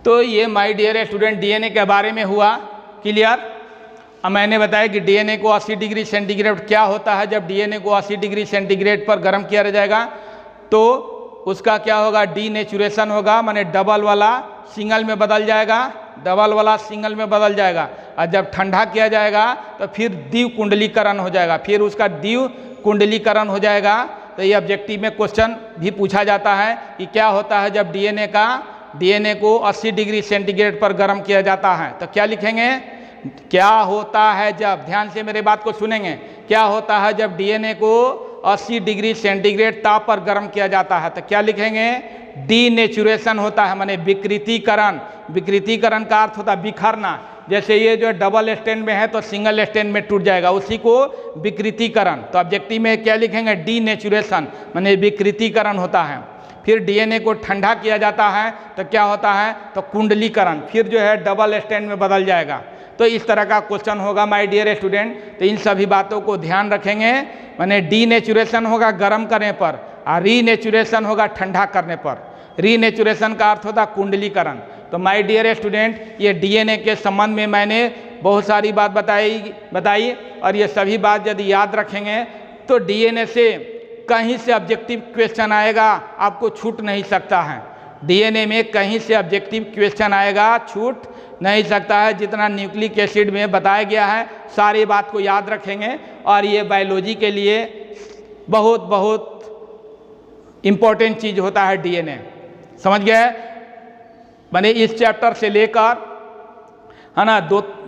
तो ये माय डियर स्टूडेंट डीएनए के बारे में हुआ क्लियर। अब मैंने बताया कि डीएनए को 80 डिग्री सेंटीग्रेड क्या होता है। जब डीएनए को 80 डिग्री सेंटीग्रेड पर गर्म किया जाएगा तो उसका क्या होगा, डीनेचुरेशन होगा, माने डबल वाला सिंगल में बदल जाएगा। और जब ठंडा किया जाएगा तो फिर द्विकुंडलीकरण हो जाएगा। तो ये ऑब्जेक्टिव में क्वेश्चन भी पूछा जाता है कि क्या होता है जब डीएनए को 80 डिग्री सेंटीग्रेड पर गर्म किया जाता है। तो क्या लिखेंगे, क्या होता है जब, ध्यान से मेरे बात को सुनेंगे, क्या होता है जब डीएनए को 80 डिग्री सेंटीग्रेड ताप पर गर्म किया जाता है। तो क्या लिखेंगे, डीनेचुरेशन होता है, माने विकृतीकरण का अर्थ होता है बिखरना। जैसे ये जो डबल स्टैंड में है तो सिंगल स्टैंड में टूट जाएगा, उसी को विकृतीकरण। तो ऑब्जेक्टिव में क्या लिखेंगे, डीनेचुरेशन, माने विकृतीकरण होता है। फिर डीएनए को ठंडा किया जाता है तो क्या होता है, तो कुंडलीकरण, फिर जो है डबल स्टैंड में बदल जाएगा। तो इस तरह का क्वेश्चन होगा माय डियर स्टूडेंट। तो इन सभी बातों को ध्यान रखेंगे, माने डीनेचुरेशन होगा गर्म करने पर और रीनेचुरेशन होगा ठंडा करने पर। रीनेचुरेशन का अर्थ होता कुंडलीकरण। तो माय डियर स्टूडेंट, ये डीएनए के संबंध में मैंने बहुत सारी बात बताई और ये सभी बात यदि याद रखेंगे तो डीएनए से कहीं से ऑब्जेक्टिव क्वेश्चन आएगा, आपको छूट नहीं सकता है। डीएनए में कहीं से ऑब्जेक्टिव क्वेश्चन आएगा, छूट नहीं सकता है। जितना न्यूक्लिक एसिड में बताया गया है सारी बात को याद रखेंगे, और ये बायोलॉजी के लिए बहुत बहुत इम्पोर्टेंट चीज़ होता है डीएनए, समझ गए। माने इस चैप्टर से लेकर है ना,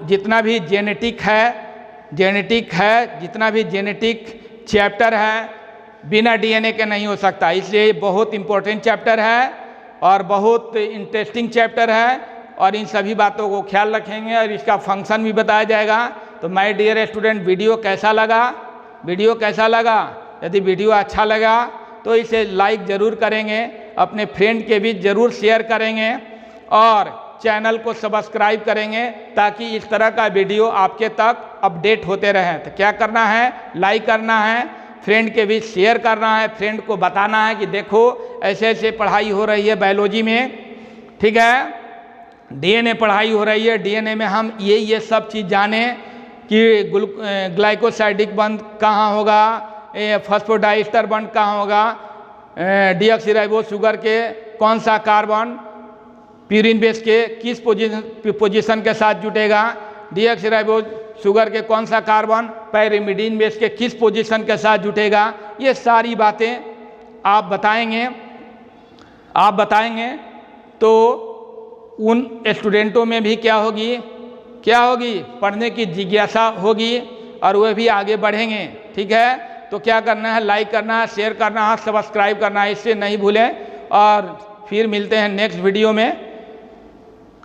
जितना भी जेनेटिक है, जितना भी जेनेटिक चैप्टर है बिना डीएनए के नहीं हो सकता। इसलिए बहुत इम्पोर्टेंट चैप्टर है और बहुत इंटरेस्टिंग चैप्टर है, और इन सभी बातों को ख्याल रखेंगे और इसका फंक्शन भी बताया जाएगा। तो माय डियर स्टूडेंट, वीडियो कैसा लगा, यदि वीडियो अच्छा लगा तो इसे लाइक ज़रूर करेंगे, अपने फ्रेंड के बीच ज़रूर शेयर करेंगे और चैनल को सब्सक्राइब करेंगे ताकि इस तरह का वीडियो आपके तक अपडेट होते रहें। तो क्या करना है, लाइक करना है, फ्रेंड के बीच शेयर करना है, फ्रेंड को बताना है कि देखो ऐसे ऐसे पढ़ाई हो रही है बायोलॉजी में, ठीक है, डीएनए पढ़ाई हो रही है। डीएनए में हम ये सब चीज़ जाने कि ग्लाइकोसाइडिक बंध कहाँ होगा, फॉस्फोडाइस्टर बंध कहाँ होगा, डीऑक्सीराइबोज शुगर के कौन सा कार्बन प्यूरिन बेस के किस पोजीशन के साथ जुटेगा, डीऑक्सीराइबोज शुगर के कौन सा कार्बन पैरिमिडीन बेस के किस पोजीशन के साथ जुटेगा। ये सारी बातें आप बताएंगे तो उन स्टूडेंटों में भी क्या होगी, पढ़ने की जिज्ञासा होगी और वह भी आगे बढ़ेंगे, ठीक है। तो क्या करना है, लाइक करना है, शेयर करना है, सब्सक्राइब करना है, इससे नहीं भूलें। और फिर मिलते हैं नेक्स्ट वीडियो में,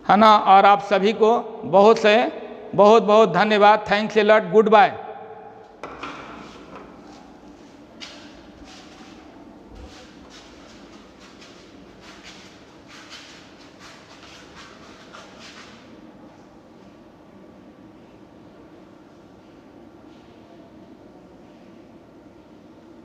है ना। और आप सभी को बहुत बहुत धन्यवाद। Thanks a lot, good bye.